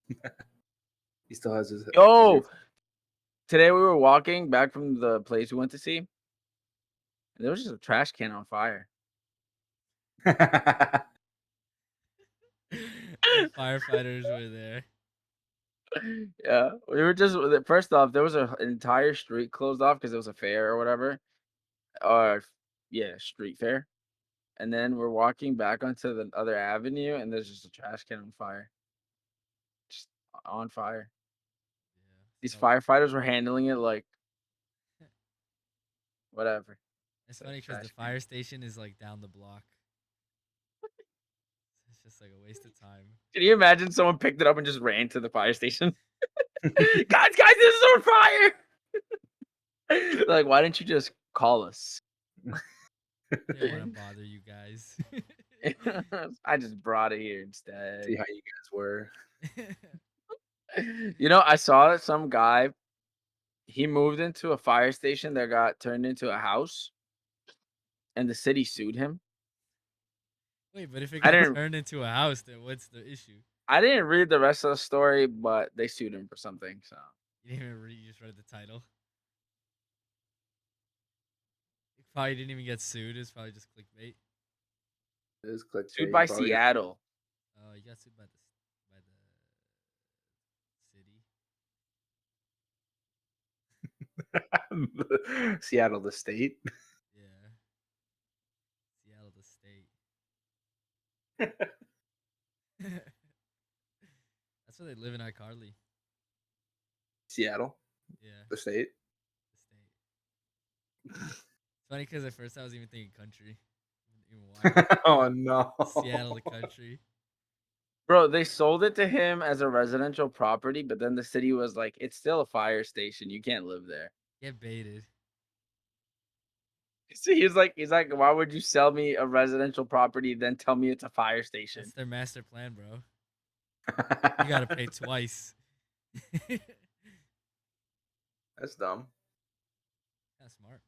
he would come back. He still has his Yo, earphone. today we were walking back from the place we went to see, and there was just a trash can on fire. The firefighters were there. Yeah, we were just first off, there was an entire street closed off because it was a fair or whatever, or yeah, street fair. And then we're walking back onto the other avenue, and there's just a trash can on fire, just on fire. Yeah. These So firefighters were handling it like whatever. it's It's like funny a because the trash can. fire station is like down the block. It's just like a waste of time. Can you imagine someone picked it up and just ran to the fire station? Guys, this is on fire! Like, why didn't you just call us? Didn't want to bother you guys. I just brought it here instead. See how you guys were. I saw that some guy, he moved into a fire station that got turned into a house, and the city sued him. Wait, but if it I got didn't turned into a house, then what's the issue? I didn't read the rest of the story, but they sued him for something. So You didn't even read. You just read the title. He probably didn't even get sued. It's probably just clickbait. It is sued clickbait. by You probably Seattle. Oh, you got sued by the city. Seattle, the state. Yeah, Seattle, the state. That's That's where they live in iCarly. Seattle, Yeah, the state. the state. It's funny because at first I was even thinking country. Even wild. Oh no. Seattle, the country. Bro, they sold it to him as a residential property, but then the city was like, it's still a fire station. You can't live there. Get baited. See, he's like, why would you sell me a residential property, then tell me it's a fire station? That's their master plan, bro. You gotta pay twice. That's dumb. That's smart.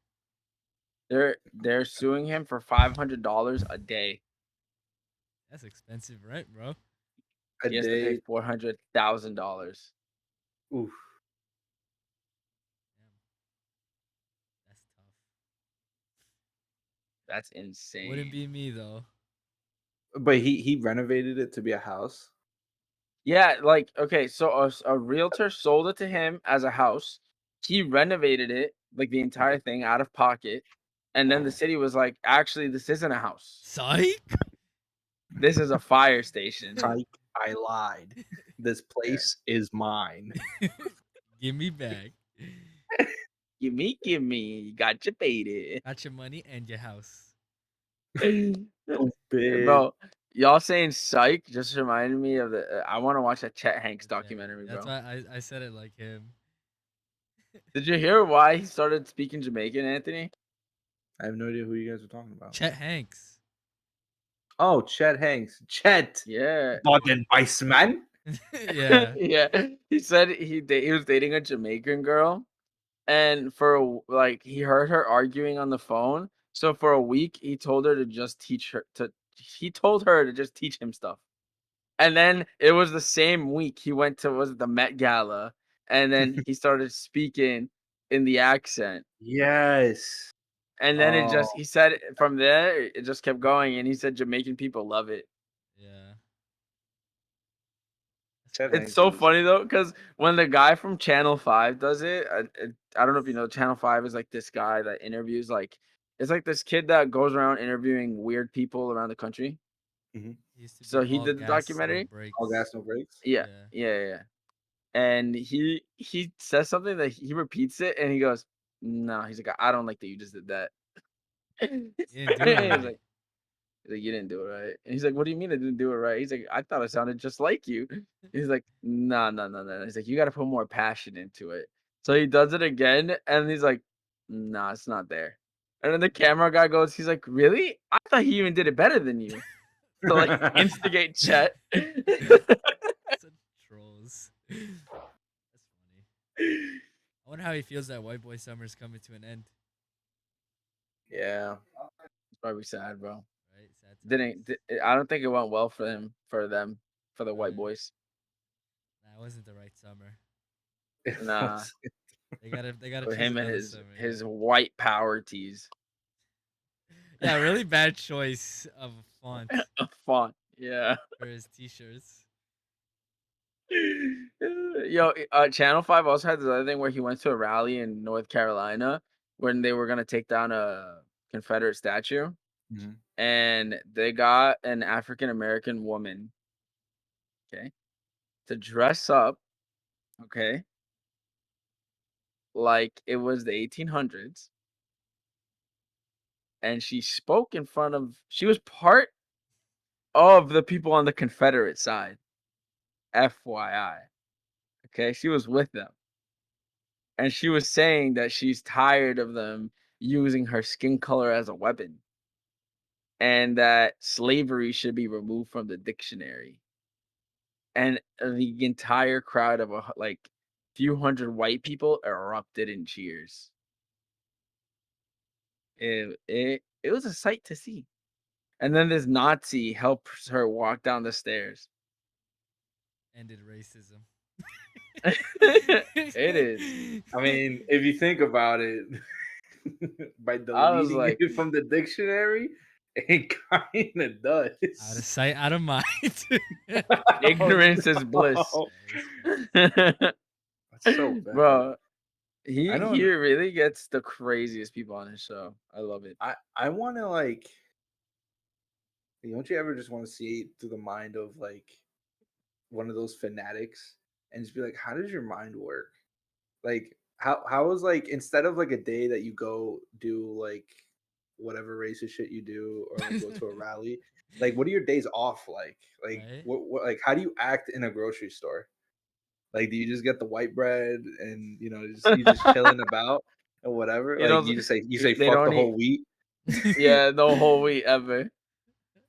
They're suing him for $500 a day. That's expensive, right, bro? A He has to pay day. $400,000. Oof. Damn. That's tough. That's insane. Wouldn't be me though. But he renovated it to be a house. Yeah, like okay, so a realtor sold it to him as a house. He renovated it, like the entire thing out of pocket. And then the city was like, actually, this isn't a house. Psych. This is a fire station. Psych, I lied. This place is mine. Give me back. Give me. Got you baited. Got your money and your house. Stupid. Bro, y'all saying psych just reminded me of the. I want to watch that Chet Hanks Yeah, documentary, that's bro. why I said it like him. Did you hear why he started speaking Jamaican, Anthony? I have no idea who you guys are talking about. Chet Hanks. Oh, Chet Hanks. Chet. Yeah. Bogdan Weissman. Yeah. Yeah. He said he was dating a Jamaican girl, and like he heard her arguing on the phone. So for a week, he told her to just teach her to. He told her to just teach him stuff. And then it was the same week he went to was it the Met Gala, and then he started speaking in the accent. Yes. And then Oh, he said from there it just kept going, and he said Jamaican people love it. Yeah. That's Chet crazy. It's Hanks so is. funny though, because when the guy from Channel 5 does it, I don't know if you know, Channel 5 is like this guy that interviews like it's like this kid that goes around interviewing weird people around the country. He used to So be he all did the gas, no documentary. All brakes. gas, no brakes. Yeah, Yeah. yeah, yeah. And he says something that he repeats it, and he goes, "No," he's like, "I don't like that you just did that." He didn't do it He's right. like, "You didn't do it right." And he's like, "What do you mean I didn't do it right?" He's like, "I thought it sounded just like you." He's like, "No, no, no, no." He's like, "You got to put more passion into it." So he does it again, and he's like, "Nah, it's not there." And then the camera guy goes, he's like, "Really? I thought he even did it better than you." To like instigate Chet. Such trolls. That's funny. I wonder how he feels that white boy summer's coming to an end. Yeah. It's probably sad, bro. Right? Sad times. I don't think it went well for him, for the white Mm. boys. Nah, it wasn't the right summer. It Nah, was- They gotta for choose him and another summer. his Yeah. white power tees. Yeah, really bad choice of font A font, yeah. for his t-shirts. Yo, Channel 5 also had this other thing where he went to a rally in North Carolina when they were gonna take down a Confederate statue, Mhm. and they got an African American woman, okay, to dress up, okay, like it was the 1800s, and she spoke in front of. She was part of the people on the Confederate side, FYI. Okay, she was with them. And she was saying that she's tired of them using her skin color as a weapon and that slavery should be removed from the dictionary. And the entire crowd of like few hundred white people erupted in cheers. It was a sight to see. And then this Nazi helps her walk down the stairs. Ended racism. It is. I mean, if you think about it, by I was deleting like, it from the dictionary, it kind of does. Out of sight, out of mind. ignorance is bliss. Oh, that's so bad. Bro, I he don't. really gets the craziest people on his show. I love it. I want to like. Don't you ever just want to see through the mind of like one of those fanatics and just be like, how does your mind work? Like how is like instead of like a day that you go do like whatever racist shit you do or like go to a rally, like what are your days off like? Like Right? what like how do you act in a grocery store? Like do you just get the white bread and you just chilling about and whatever? You Like know, you say they fuck the don't eat. whole wheat, Yeah, no whole wheat ever.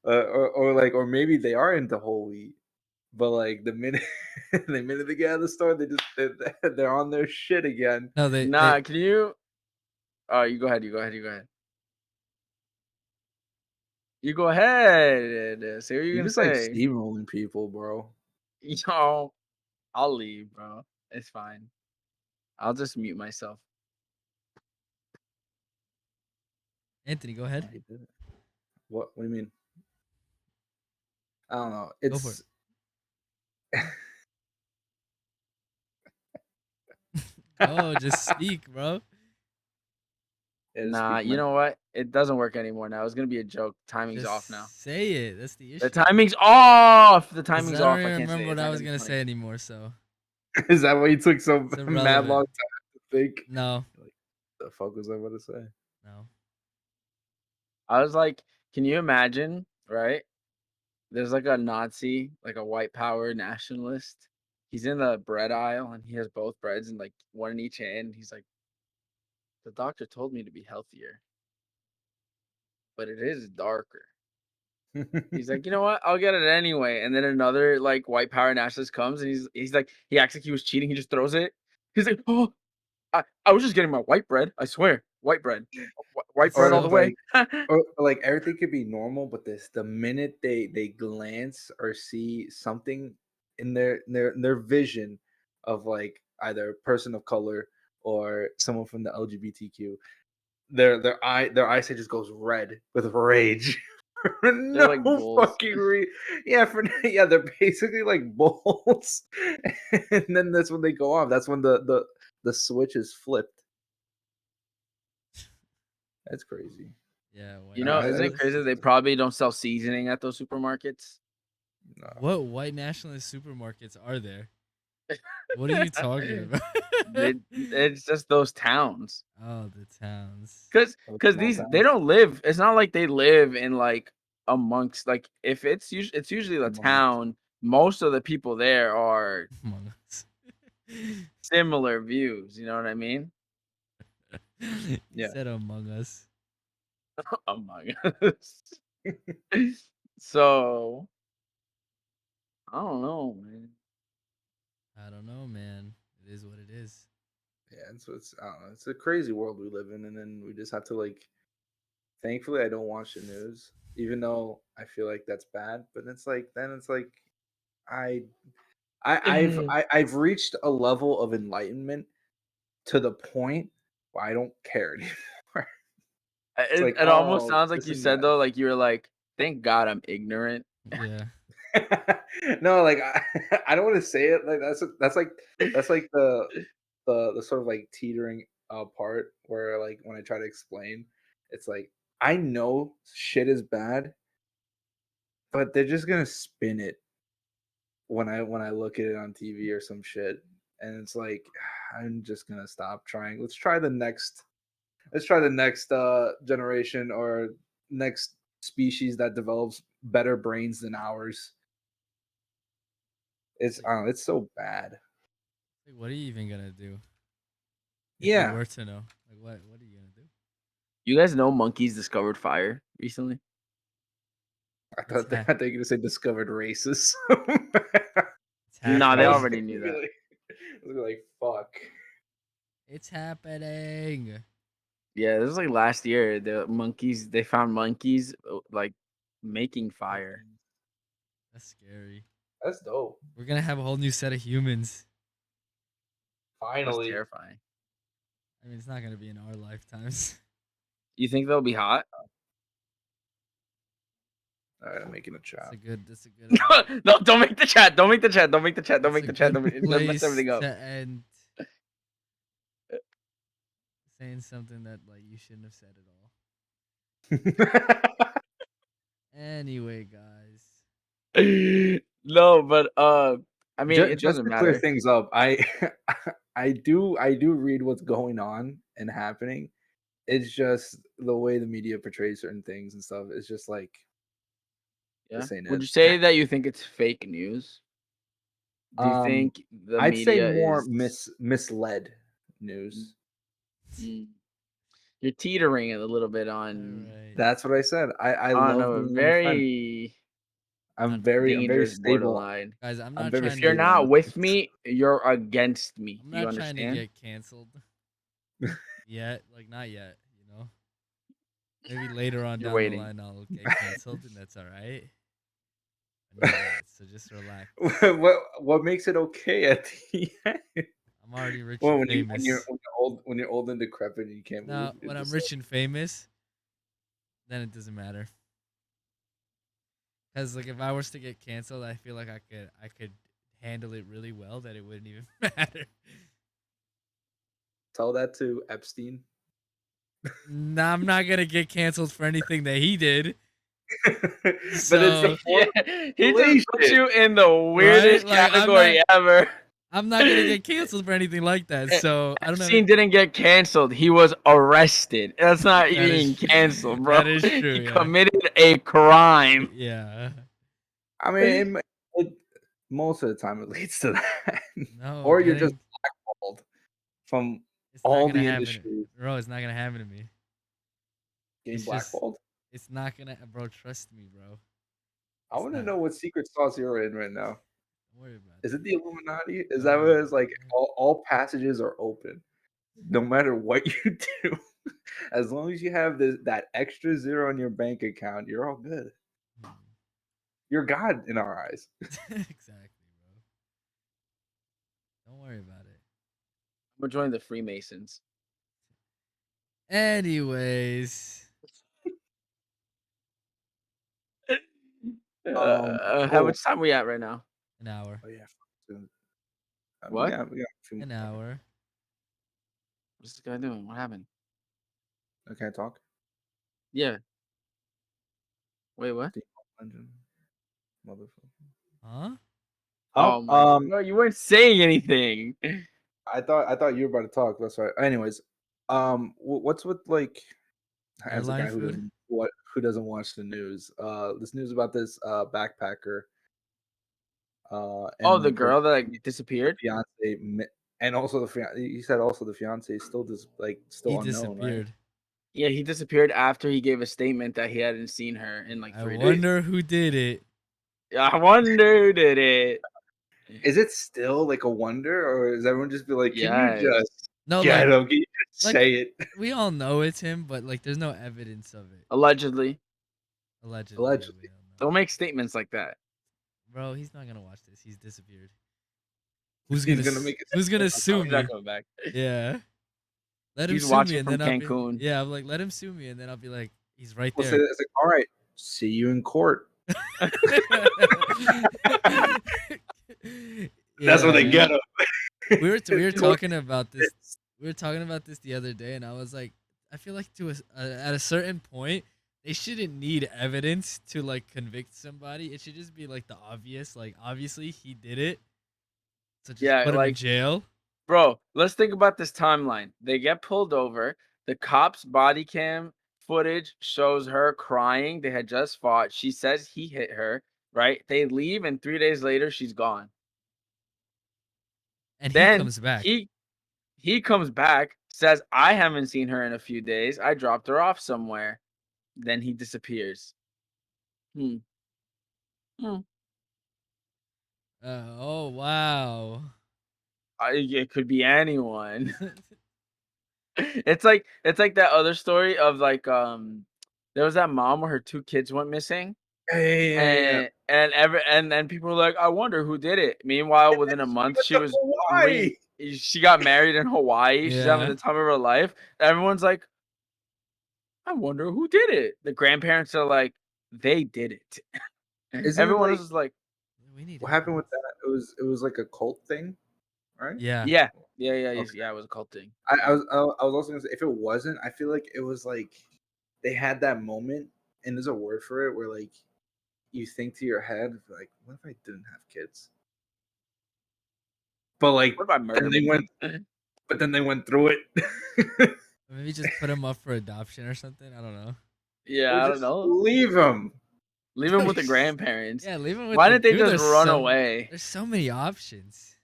or like or maybe they are into whole wheat. But like the minute the minute they get out of the store, they're on their shit again. No, they Nah, can you? Oh, you go ahead. You go ahead. You go ahead. You go ahead. Say what you're You gonna just like say. steamrolling people, bro. Yo, I'll leave, bro. It's fine. I'll just mute myself. Anthony, go Oh, ahead. he did it. What do you mean? I don't know. Go for it. It's Go, just speak, bro. just Nah, speak you my know what? It doesn't work anymore now. It's gonna be a joke. Timing's off now. Just say it. That's the The issue. timing's off. The 'Cause timing's I don't off. I even can't say remember it. what It's I not was gonna be gonna funny. say anymore, so Is that why you took so it's mad long irrelevant. time to think? No, Like, the fuck was I about to say? no. I was like, can you imagine? Right? There's like a Nazi, like a white power nationalist. He's in the bread aisle and he has both breads and like one in each hand. He's like, the doctor told me to be healthier, but it is darker. He's like, you know what? I'll get it anyway. And then another like white power nationalist comes and he's like, he acts like he was cheating. He just throws it. He's like, oh, I was just getting my white bread. I swear, white bread, white It's bread all Or the so way. like like everything could be normal, but the minute they glance or see something in their vision of like either a person of color or someone from the LGBTQ, their eyesight just goes red with rage. For They're no like bulls. fucking yeah, yeah, they're basically like bulls. And then that's when they go off. That's when the switch is flipped. That's crazy. yeah, You white know, I isn't it nationalists. crazy? They probably don't sell seasoning at those supermarkets. no. What white nationalist supermarkets are there? What are you talking about? It's just those towns. Oh, the towns. Those Cause small they towns don't live. It's not like they live in like amongst like if it's usually the among us. town. Most of the people there are Among Us. similar views. You know what I mean? You Yeah. said Among Us. Among us. So I don't know, man. I don't know, man. It is what it is. Yeah, it's I don't know. It's a crazy world we live in, and then we just have to like. Thankfully, I don't watch the news, even though I feel like that's bad. But it's like then it's like I I've reached a level of enlightenment to the point where I don't care anymore. It's like, It almost oh, sounds like this you and said though, like you were like, thank God I'm ignorant. Yeah. that. No, like I don't want to say it like that's like the sort of like teetering part where like when I try to explain, it's like I know shit is bad, but they're just gonna spin it when I look at it on TV or some shit, and it's like I'm just gonna stop trying. Let's try the next generation or next species that develops better brains than ours. It's Like, I don't know, it's so bad. what are you even gonna do if you Yeah, were to know? Like, what are you gonna do? You guys know monkeys discovered fire recently? It's I ha- thought they were gonna say discovered races. it's Nah, they I was happening. already gonna knew be that. like, fuck. It's happening. Yeah, this was like last year. The monkeys they found monkeys like making fire. That's scary. That's dope. We're gonna have a whole new set of humans. That's Finally. terrifying. I mean, it's not gonna be in our lifetimes. You think they'll be hot? All right, I'm making a That's chat. a good. That's a good. No, don't make the chat. Don't make the chat. Don't make the chat. Don't That's make a the chat. good It's gonna mess place everything up. to end. Saying something that like you shouldn't have said at all. Anyway, guys. No, but I mean, it Just doesn't to clear matter. things up, I I do read what's going on and happening. It's just the way the media portrays certain things and stuff. It's just like Yeah. this ain't Would it. you say that you think it's fake news? Do you Um, think the I'd say media more is? misled Mm, news. mm, you're teetering a little bit All on right. That's what I said. I on love a being on the fence. very Not I'm very dangerous stable. borderline. guys, I'm I'm not very If trying to you're stable on not the with fence. me, you're against me. I'm Do you not trying to understand? get canceled yet. Like not yet, you know. Maybe later on You're down the waiting. line I'll get canceled and that's all right. But not yet. So just relax. What makes it okay at the end? I'm already rich Well, and when famous. you're old and decrepit and you can't move, Now, it when I'm just rich and famous, then it doesn't matter. Cuz like if I was to get canceled, I feel like I could handle it really well that it wouldn't even matter. tell that to Epstein. Nah, I'm not going to get canceled for anything that he did. But it's a So, form Yeah, of he just put manipulation. you in the right? weirdest Like category ever. I'm not going to get canceled for anything like that. So, I don't know. Epstein didn't get canceled. He was arrested. That's not That being is canceled, bro. that is true, He yeah. committed a crime. Yeah. I mean, most of the time it leads to that, No, or you're just getting blackballed from it's not all gonna the happen, industry. bro. It's not gonna happen to me. Getting It's just, blackballed. it's not gonna, bro. Trust me, bro. I It's want to not. know what secret sauce you're in right now. Don't worry about Is it it. the Illuminati? Is Don't that what worry it's like? about All passages are open, no matter what you do. As long as you have that extra zero in your bank account, you're all good. it. You're God in our eyes. Exactly, bro. Don't worry about it. I'm gonna join the Freemasons. Anyways, How Oh, much time we at right now? an hour, oh yeah. So, What? we got a few an more seconds. hour. What's this guy doing? What happened? Okay, talk. Yeah. Wait, what? Steam Legend, motherfucker. Huh? Oh my! No, you weren't saying anything. I thought you were about to talk. That's right. Anyways, what's with like as a Airline guy who food. doesn't watch the news? This news about this backpacker, Oh, and the like her girl that like disappeared. fiance, and also the fiance. You said also the fiance is still He still unknown, right? disappeared. Yeah, he disappeared after he gave a statement that he hadn't seen her in like I 3 days. wonder who did it. I wonder who did it. Is it still like a wonder, or is everyone just be like, "Can you Yes. just No, get him? Can you just like say it?" we all know it's him, but like there's no evidence of it. Allegedly. Allegedly, yeah, we Allegedly, all know. Don't make statements like that. Bro, he's not gonna watch this. He's disappeared. Who's he's gonna gonna make it. Who's gonna Oh, sue he's not me? coming back. Yeah, let him He's sue me, watching and from then I'll be Cancun. yeah. I'm like, let him sue me, and then I'll be like, he's right We'll say there. it's like, "All right, see you in court." That's Yeah, when they man. get him. We were Court talking about this. We were talking about this the other day, and I was like, I feel like at a certain point, they shouldn't need evidence to like convict somebody. It should just be like the obvious. Like obviously he did it, so just Yeah, put him in like, jail. bro, let's think about this timeline. They get pulled over. The cops' body cam footage shows her crying. They had just fought. She says he hit her, right? They leave, and 3 days later, she's gone. And he Then comes back. he comes back, says, I haven't seen her in a few days. I dropped her off somewhere. Then he disappears. Hmm. Hmm. Oh wow. It could be anyone. It's like that other story of like there was that mom where her two kids went missing Yeah. and then people were like, I wonder who did it. Meanwhile, within a She month went she to was Hawaii. she got married in Hawaii. She's having Yeah. the time of her life. Everyone's like, I wonder who did it. The grandparents are like, they did it. Isn't it Everyone like else is like, We need what happened with evidence. that? It was like a cult thing, right? Yeah. yeah, yeah, Okay. yeah. It was a cult thing. I was also gonna say if it wasn't, I feel like it was like they had that moment, and there's a word for it where like you think to your head, like, what if I didn't have kids? But like, What if I murder then they went, them? but then they went through it. Or maybe just put them up for adoption or something. I don't know. Or Yeah, I don't just know. leave them. Leave them with the grandparents. Yeah, leave them with Why the didn't they dude. just run away? There's so many options.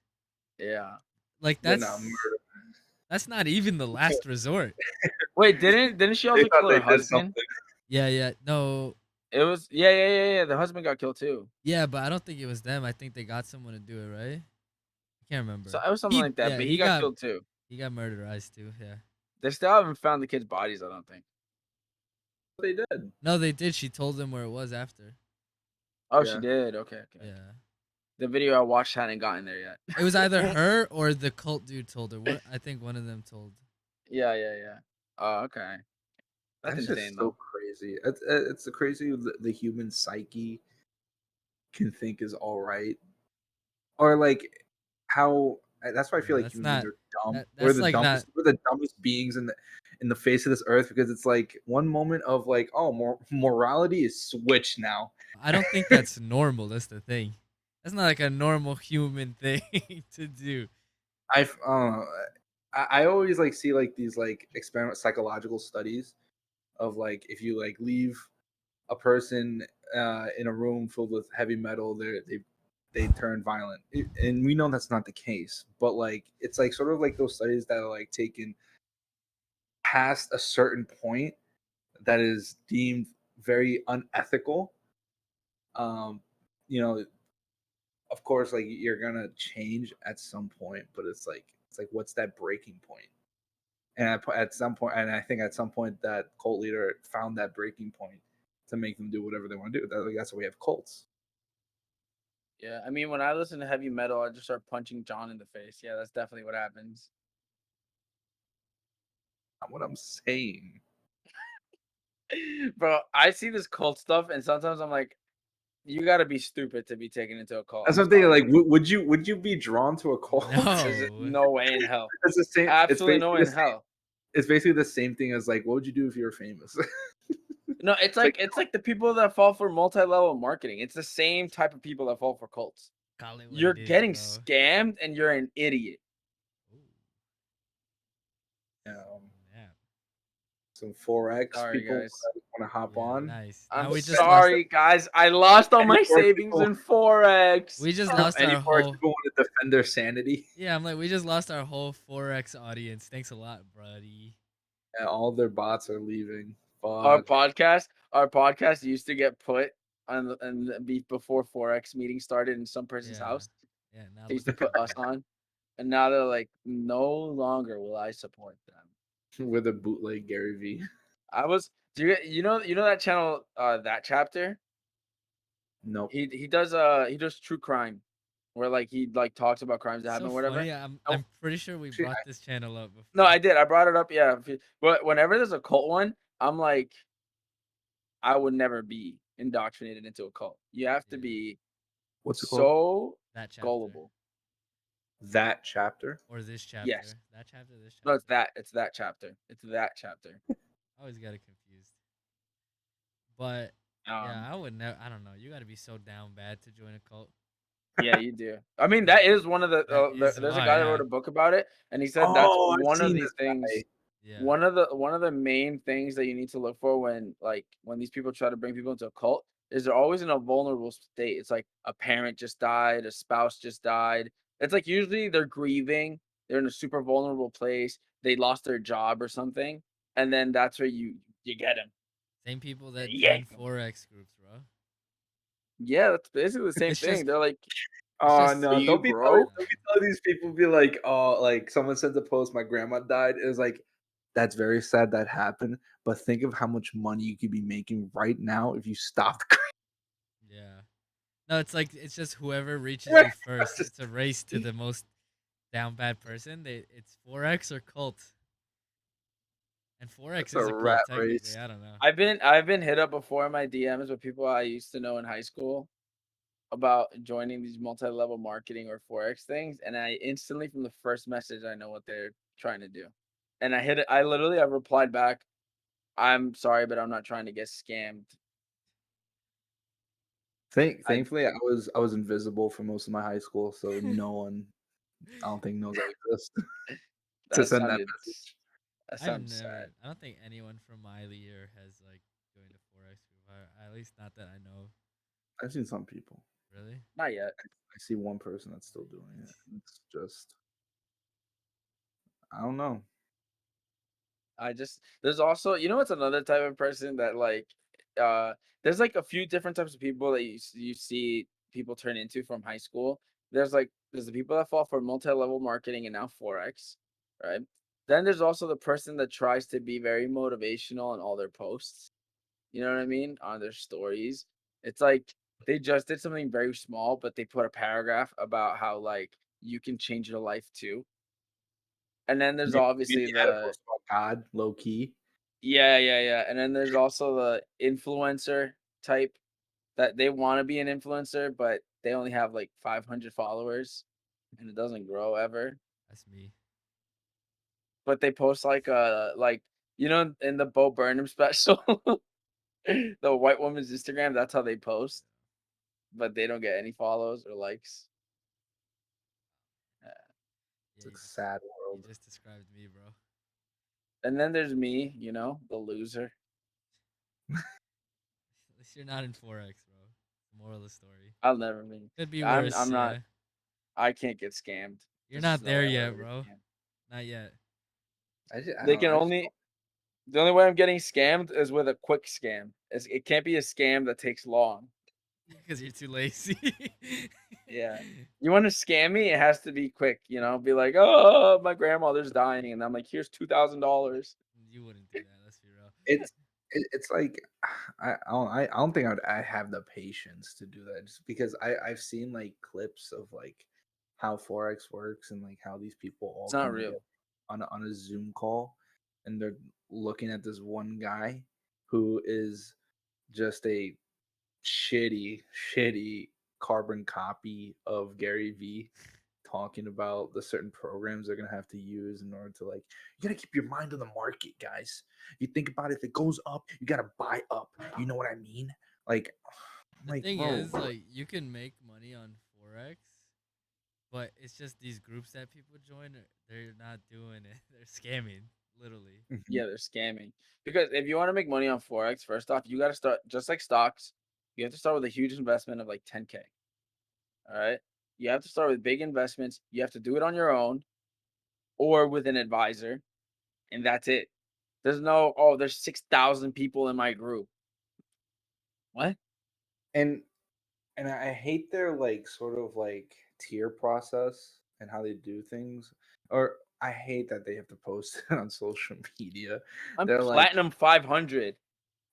Yeah. Like But no, murder. that's not even the last resort. Wait, didn't she They also thought kill they her did husband? something. Yeah. No. It was yeah. The husband got killed too. Yeah, but I don't think it was them. I think they got someone to do it, right? I can't remember. So it was something like that, Yeah, but he got killed too. he got murderized too. Yeah. They still haven't found the kids' bodies, I don't think. They did. No, they did. She told them where it was after. Oh, Yeah. she did. Okay. Yeah. The video I watched hadn't gotten there yet. It was either her or the cult dude told her. I think one of them told. Yeah. Oh, okay. That's That's insane just so though. crazy. It's the crazy the human psyche can think is all right, or like how. That's why I feel Yeah, like that's human beings not. are dumb. That's like not. We're the dumbest beings in the face of this earth, because it's like one moment of like, oh, morality is switched now. I don't think that's normal. That's the thing. That's not like a normal human thing to do. I always like see like these like psychological studies of like, if you like leave a person in a room filled with heavy metal, they turn violent. And we know that's not the case, but like it's like sort of like those studies that are like taken past a certain point that is deemed very unethical. um you know, of course, like you're gonna change at some point, but it's like what's that breaking point? And at some point, and I think at some point that cult leader found that breaking point to make them do whatever they want to do. That's why we have cults. Yeah. I mean, when I listen to heavy metal, I just start punching John in the face. Yeah, that's definitely what happens. Not what I'm saying. Bro, I see this cult stuff, and sometimes I'm like, you gotta be stupid to be taken into a cult. That's I'm what I'm thinking. sorry. Like, would you be drawn to a cult? There's No. no way in hell. It's the same. Absolutely no way in hell. It's basically the same thing as like, what would you do if you were famous? No, it's like the people that fall for multi-level marketing. It's the same type of people that fall for cults. Call it what You're it is, getting bro. scammed and you're an idiot. Ooh, um, yeah. some Forex Sorry, people guys. want to hop Yeah, on. nice. I'm Now we just sorry, guys. I lost all Any my Forex savings people- in Forex. We just lost Any our Forex whole. people want to defend their sanity. Yeah, I'm like, we just lost our whole Forex audience. Thanks a lot, buddy. Yeah, all their bots are leaving. Our Fuck. podcast used to get put on before Forex meeting started in some person's Yeah. house. Yeah, now They used look to at put us on, and now they're like, no longer will I support them. With a bootleg Gary V. I was, do you know that channel, that chapter? Nope. He does true crime, where like he like talks about crimes that so happen, or whatever. funny. I'm pretty sure we Actually, brought this channel up before. No, I did. I brought it up. Yeah, but whenever there's a cult one, I'm like, I would never be indoctrinated into a cult. You have to Yeah. be What's it called? so That chapter. gullible. That chapter. Or this chapter. Yes. That chapter, this chapter. No, it's that. It's that chapter. It's that chapter. I always got it confused. But yeah, Um, I would never. I don't know. You got to be so down bad to join a cult. yeah, you do. I mean, that is one of the. That is There's a why, guy that yeah. wrote a book about it, and he said that's Oh, I've one of seen the this things. guy. Yeah. One of the main things that you need to look for when these people try to bring people into a cult is they're always in a vulnerable state. It's like a parent just died, a spouse just died. It's like usually they're grieving, they're in a super vulnerable place, they lost their job or something, and then that's where you get them. Same people that Yeah. join Forex groups, bro. Yeah, that's basically the same It's thing. just- They're like, Oh just- no! Are you Don't be broke? telling these people. Be like, oh, like someone sent a post. My grandma died. It was like, that's very sad that happened. But think of how much money you could be making right now if you stopped. Yeah. No, it's like it's just whoever reaches Right. you first. It's a race to the most down bad person. It's Forex or cult. And Forex It's is a a cult rat technically. race. I don't know. I've been hit up before in my DMs with people I used to know in high school about joining these multi-level marketing or Forex things, and I instantly from the first message I know what they're trying to do. And I replied back, I'm sorry, but I'm not trying to get scammed. I Thankfully, I was invisible for most of my high school, so no one, I don't think, knows I exist to that send that sounded message. that I've sounds sad. never. I don't think anyone from my year has like joined a Forex group. At least not that I know. I've seen some people. Really? Not yet. I see one person that's still doing it. It's just, I don't know. I just there's also what's another type of person that like uh there's like a few different types of people that you see people turn into from high school. There's the people that fall for multi-level marketing and now Forex, right? Then there's also the person that tries to be very motivational in all their posts. You know what I mean? On their stories. It's like they just did something very small, but they put a paragraph about how like you can change your life too. And then there's Maybe obviously they had a the post about God, low key. yeah, yeah, yeah, and then there's also the influencer type that they wanna be an influencer, but they only have, like, 500 followers, and it doesn't grow ever, That's me. but they post, in the Bo Burnham special, the white woman's Instagram, that's how they post, but they don't get any follows or likes. Yeah, It's a sad you world. just described me, bro. And then there's me, the loser. At least you're not in Forex, bro. Moral of the story. I'll never be. Could be I'm worse. not Yeah. I can't get scammed. You're There's just not no there way I'll yet, ever get bro. scammed. Not yet. I They don't know. can I just only The only way I'm getting scammed is with a quick scam. It can't be a scam that takes long. Because you're too lazy. Yeah. You want to scam me? It has to be quick, Be like, oh, my grandmother's dying. And I'm like, here's $2,000. You wouldn't do that. Let's be real. it's it's like I don't think I have the patience to do that just because I've seen like clips of like how Forex works and like how these people It's all not come together real. on a Zoom call and they're looking at this one guy who is just a shitty carbon copy of Gary V talking about the certain programs they're gonna have to use in order to like you gotta keep your mind on the market, guys. You think about it, if it goes up, you gotta buy up. You know what I mean? Like I'm The like, thing bro, is, like, you can make money on Forex, but it's just these groups that people join, they're not doing it. They're scamming, literally. mhm. Yeah, they're scamming. Because if you want to make money on Forex, first off, you got to start just like stocks. You have to start with a huge investment of like 10K. All right. You have to start with big investments. You have to do it on your own or with an advisor. And that's it. There's no, oh, there's 6,000 people in my group. What? and and I hate their like sort of like tier process and how they do things. Or I hate that they have to post it on social media. I'm They're like platinum 500.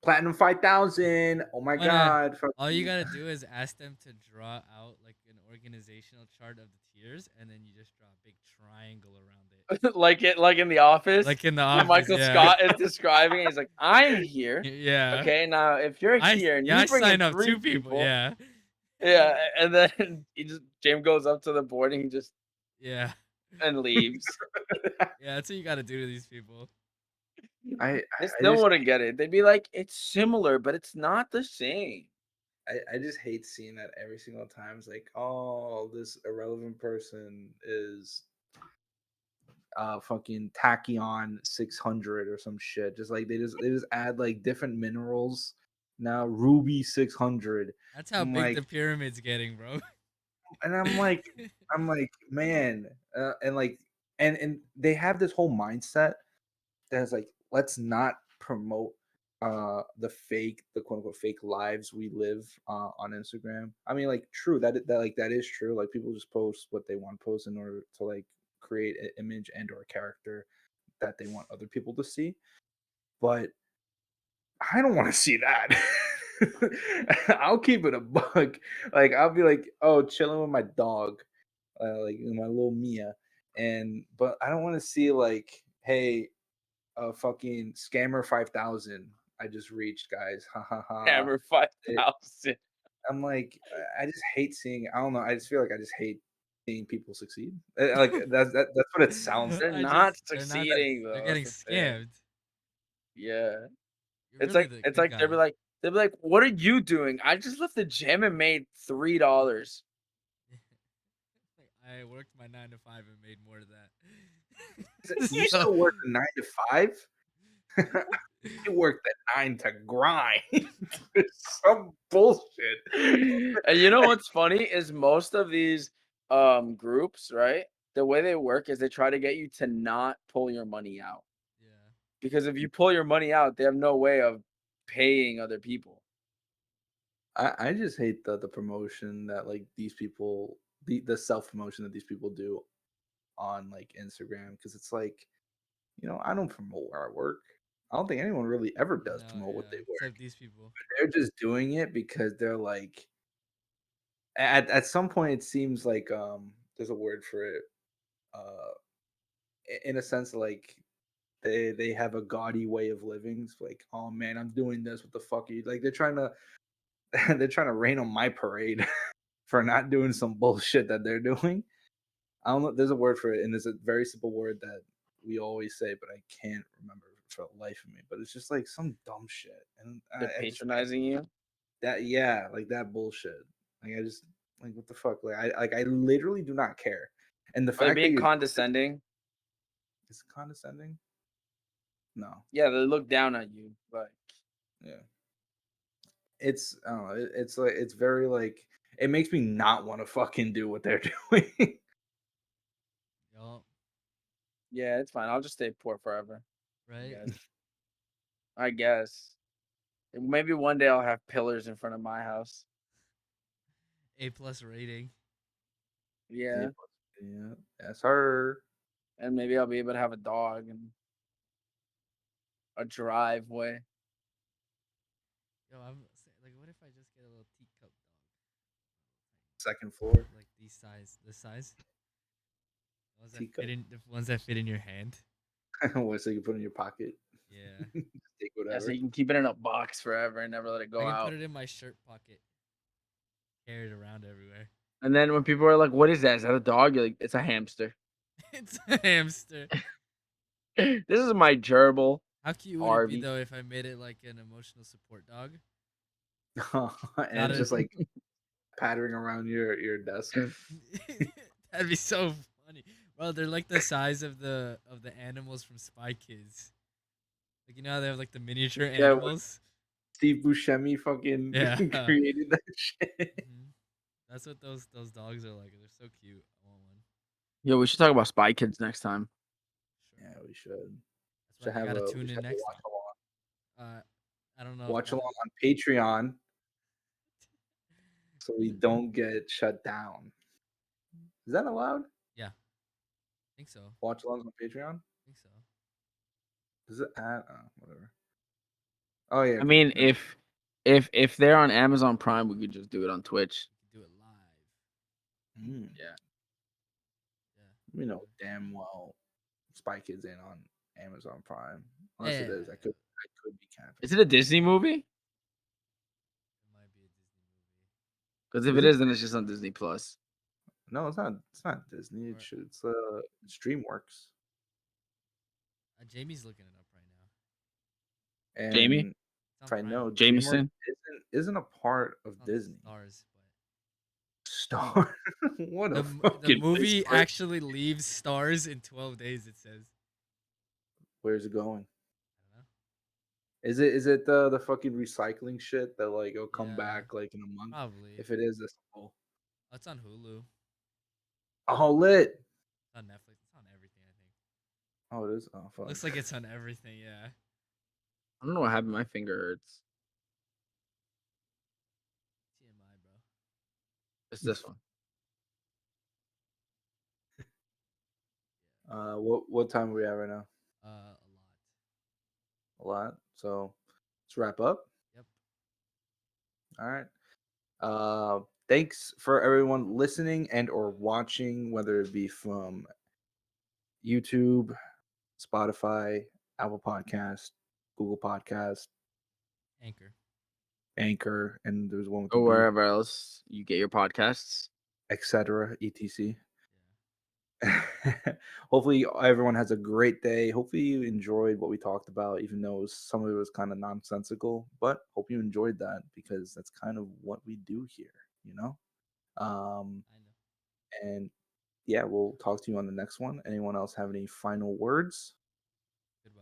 platinum 5,000. Oh my Wanna god, all you fucking gotta do is ask them to draw out like an organizational chart of the tiers, and then you just draw a big triangle around it, like in the office like in the when office. Michael Yeah, Scott is describing it, he's like, I'm here. yeah. Okay, now if you're here and you I bring in sign up three two people. people, Yeah, yeah, and then James goes up to the board and he just yeah, and leaves. yeah. That's what you gotta do to these people. I They I still just wouldn't get it. They'd be like, it's similar, but it's not the same. I just hate seeing that every single time. It's like, oh, this irrelevant person is fucking Tachyon 600 or some shit. Just like they just add like different minerals. Now Ruby 600. That's how I'm big like the pyramid's getting, bro. and I'm like, man, and like and they have this whole mindset that's like, let's not promote the quote unquote fake lives we live on Instagram. I mean, like, true that is true. Like, people just post what they want to post in order to like create an image and or character that they want other people to see. But I don't want to see that. I'll keep it a buck. Like, I'll be like, oh, chilling with my dog, like my little Mia, and but I don't want to see like, hey, fucking scammer 5,000. I just reached, guys. Ha ha ha. Hammer It, 5,000. I'm like, I just hate seeing. I don't know. I just feel like I just hate seeing people succeed. Like that's what it sounds They're I like. not just they're not. That- succeeding They're though. getting That's the thing. scammed. Yeah. You're It's really like the it's good like they'll be guy. like, They'll be like, "What are you doing?" I just left the gym and made $3. Like, I worked my 9 to 5 and made more than that. You So, still work a 9 to 5? I worked at 9 to grind. It's some bullshit. And you know what's funny is most of these groups, right? The way they work is they try to get you to not pull your money out. yeah, Because if you pull your money out, they have no way of paying other people. I just hate the promotion that like these people the self promotion that these people do on like Instagram because it's like, I don't promote where I work. I don't think anyone really ever does no, promote what they yeah, work. except these people. They're just doing it because they're like at some point it seems like there's a word for it. Uh in a sense like they have a gaudy way of living. It's like, oh man, I'm doing this. What the fuck are you like? They're trying to they're trying to rain on my parade for not doing some bullshit that they're doing. I don't know. There's a word for it, and there's a very simple word that we always say, but I can't remember for the life of me. But it's just like some dumb shit, and They're I patronizing you. that yeah, like that bullshit. Like I just like what the fuck. I literally do not care, and the Are they fact that being you're condescending? is condescending. No, Yeah, they look down at you. Like, yeah, it's I don't know. It's like it's very like it makes me not want to fucking do what they're doing. Yup, yeah, it's fine. I'll just stay poor forever. I right? guess. I guess. Maybe one day I'll have pillars in front of my house. A+ rating. Yeah, Yeah. yeah, that's her. And maybe I'll be able to have a dog and a driveway. Yo, like, what if I just get a little teacup dog? Second floor Like these size, this size, teacup. the ones that fit in your hand. What, so you can put in your pocket, Yeah, take Yeah, so whatever. you can keep it in a box forever and never let it I go can put out. it in my shirt pocket, carry it around everywhere. And then when people are like, "What is that? Is that a dog?" You're like, "It's a hamster." It's a hamster. This is my gerbil, How cute would it be Harvey. though if I made it like an emotional support dog? And Got it's it. just like pattering around your desk. That'd be so funny. Well, they're like the size of the animals from Spy Kids. Like, you know how they have like the miniature Yeah, when animals? Steve Buscemi fucking Yeah. created that shit. hmm That's what those dogs are like. They're so cute. I want one. Yo, we should talk about Spy Kids next time. Sure. Yeah, we should. That's why I gotta We tune should in have a next time. Uh, I don't know if watch that. along on Patreon so we don't get shut down. Is that allowed? Yeah, I think so. Watch alongs on Patreon? I think so. Is it at whatever? Oh yeah, I because mean, if they're on Amazon Prime, we could just do it on Twitch. We can do it live. Yeah. Yeah. we know damn well Spy Kids ain't on Amazon Prime. Unless it Yeah. is. I could be capping. Is it a Disney movie? It might be a Disney movie. Because if Is it it? is, then it's just on Disney Plus. No, it's not. It's not Disney. Or It's DreamWorks, Jamie's looking it up right now. Jamie, and It's on if I Prime. know, DreamWorks Jameson. isn't a part of It's on Disney. Stars, but Star. What a the fucking movie misprint. actually leaves Stars in 12 days. It says. Where's it going? I don't know. Is it the fucking recycling shit that like it'll come Yeah, back like in a month? probably. If it is, that's cool. Oh, it's on Hulu. Oh lit. It's on Netflix. It's on everything. I think. Oh, it is. Oh Looks fuck. like it's on everything. Yeah. I don't know what happened. My finger hurts. TMI, bro. It's this one. What time are we at right now? A lot. A lot. So let's wrap up. Yep. All right. Thanks for everyone listening and or watching, whether it be from YouTube, Spotify, Apple Podcast, Google Podcast, Anchor. Anchor, and there's one with the Or B, wherever else you get your podcasts. etc. etc. Yeah. Hopefully everyone has a great day. Hopefully you enjoyed what we talked about, even though some of it was kind of nonsensical. But hope you enjoyed that because that's kind of what we do here, you know. Um, I know. and yeah, we'll talk to you on the next one. Anyone else have any final words? Goodbye.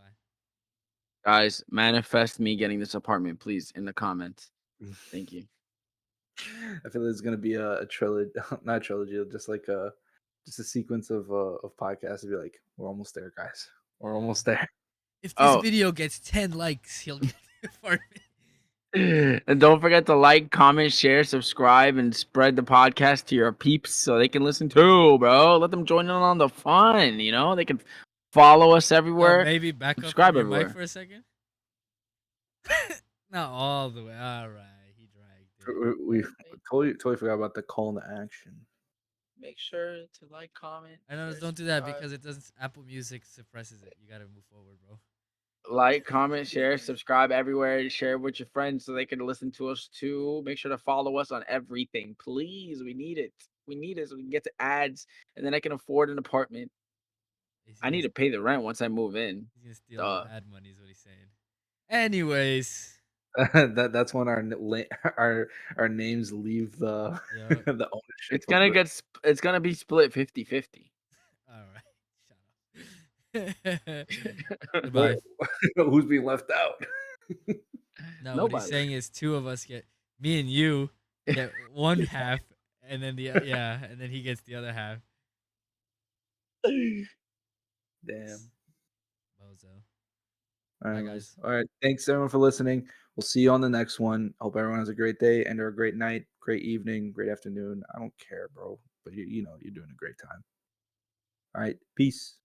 Guys, manifest me getting this apartment, please, in the comments. Thank you. I feel there's gonna be a trilogy, not a trilogy, just a sequence of podcasts to be like, we're almost there, guys. We're Yeah. almost there. If this Oh, video gets 10 likes, he'll get the apartment. and don't forget to like, comment, share, subscribe, and spread the podcast to your peeps so they can listen too, bro. Let them join in on the fun. They can follow us Yo, everywhere, maybe back up from subscribe your mic everywhere. for a second. Not all the way. All right, he dragged it. We totally forgot about the call to action. Make sure to like, comment, I know, share, don't do that subscribe. because it doesn't. Apple Music suppresses it. You gotta move forward, bro. Like, comment, share, subscribe everywhere. Share with your friends so they can listen to us too. Make sure to follow us on everything, please. We need it. We need it so we can get to ads, and then I can afford an apartment. He's I need gonna, to pay the rent once I move in. he's gonna steal the Duh. ad money, is what he's saying. Anyways, That's when our names leave the yeah. the ownership It's of gonna the. get. It's gonna be split 50-50. All right. Shut up. What, Goodbye. who's being left out? No, what he's Nobody. saying is two of us get, me and you get one half, and then yeah, and then he gets the other half. Damn. Bozo. Bye, Anyways, guys. all right. Thanks everyone for listening. We'll see you on the next one. Hope everyone has a great day and or a great night, great evening, great afternoon. I don't care, bro. But you know you're doing a great time. All right. Peace.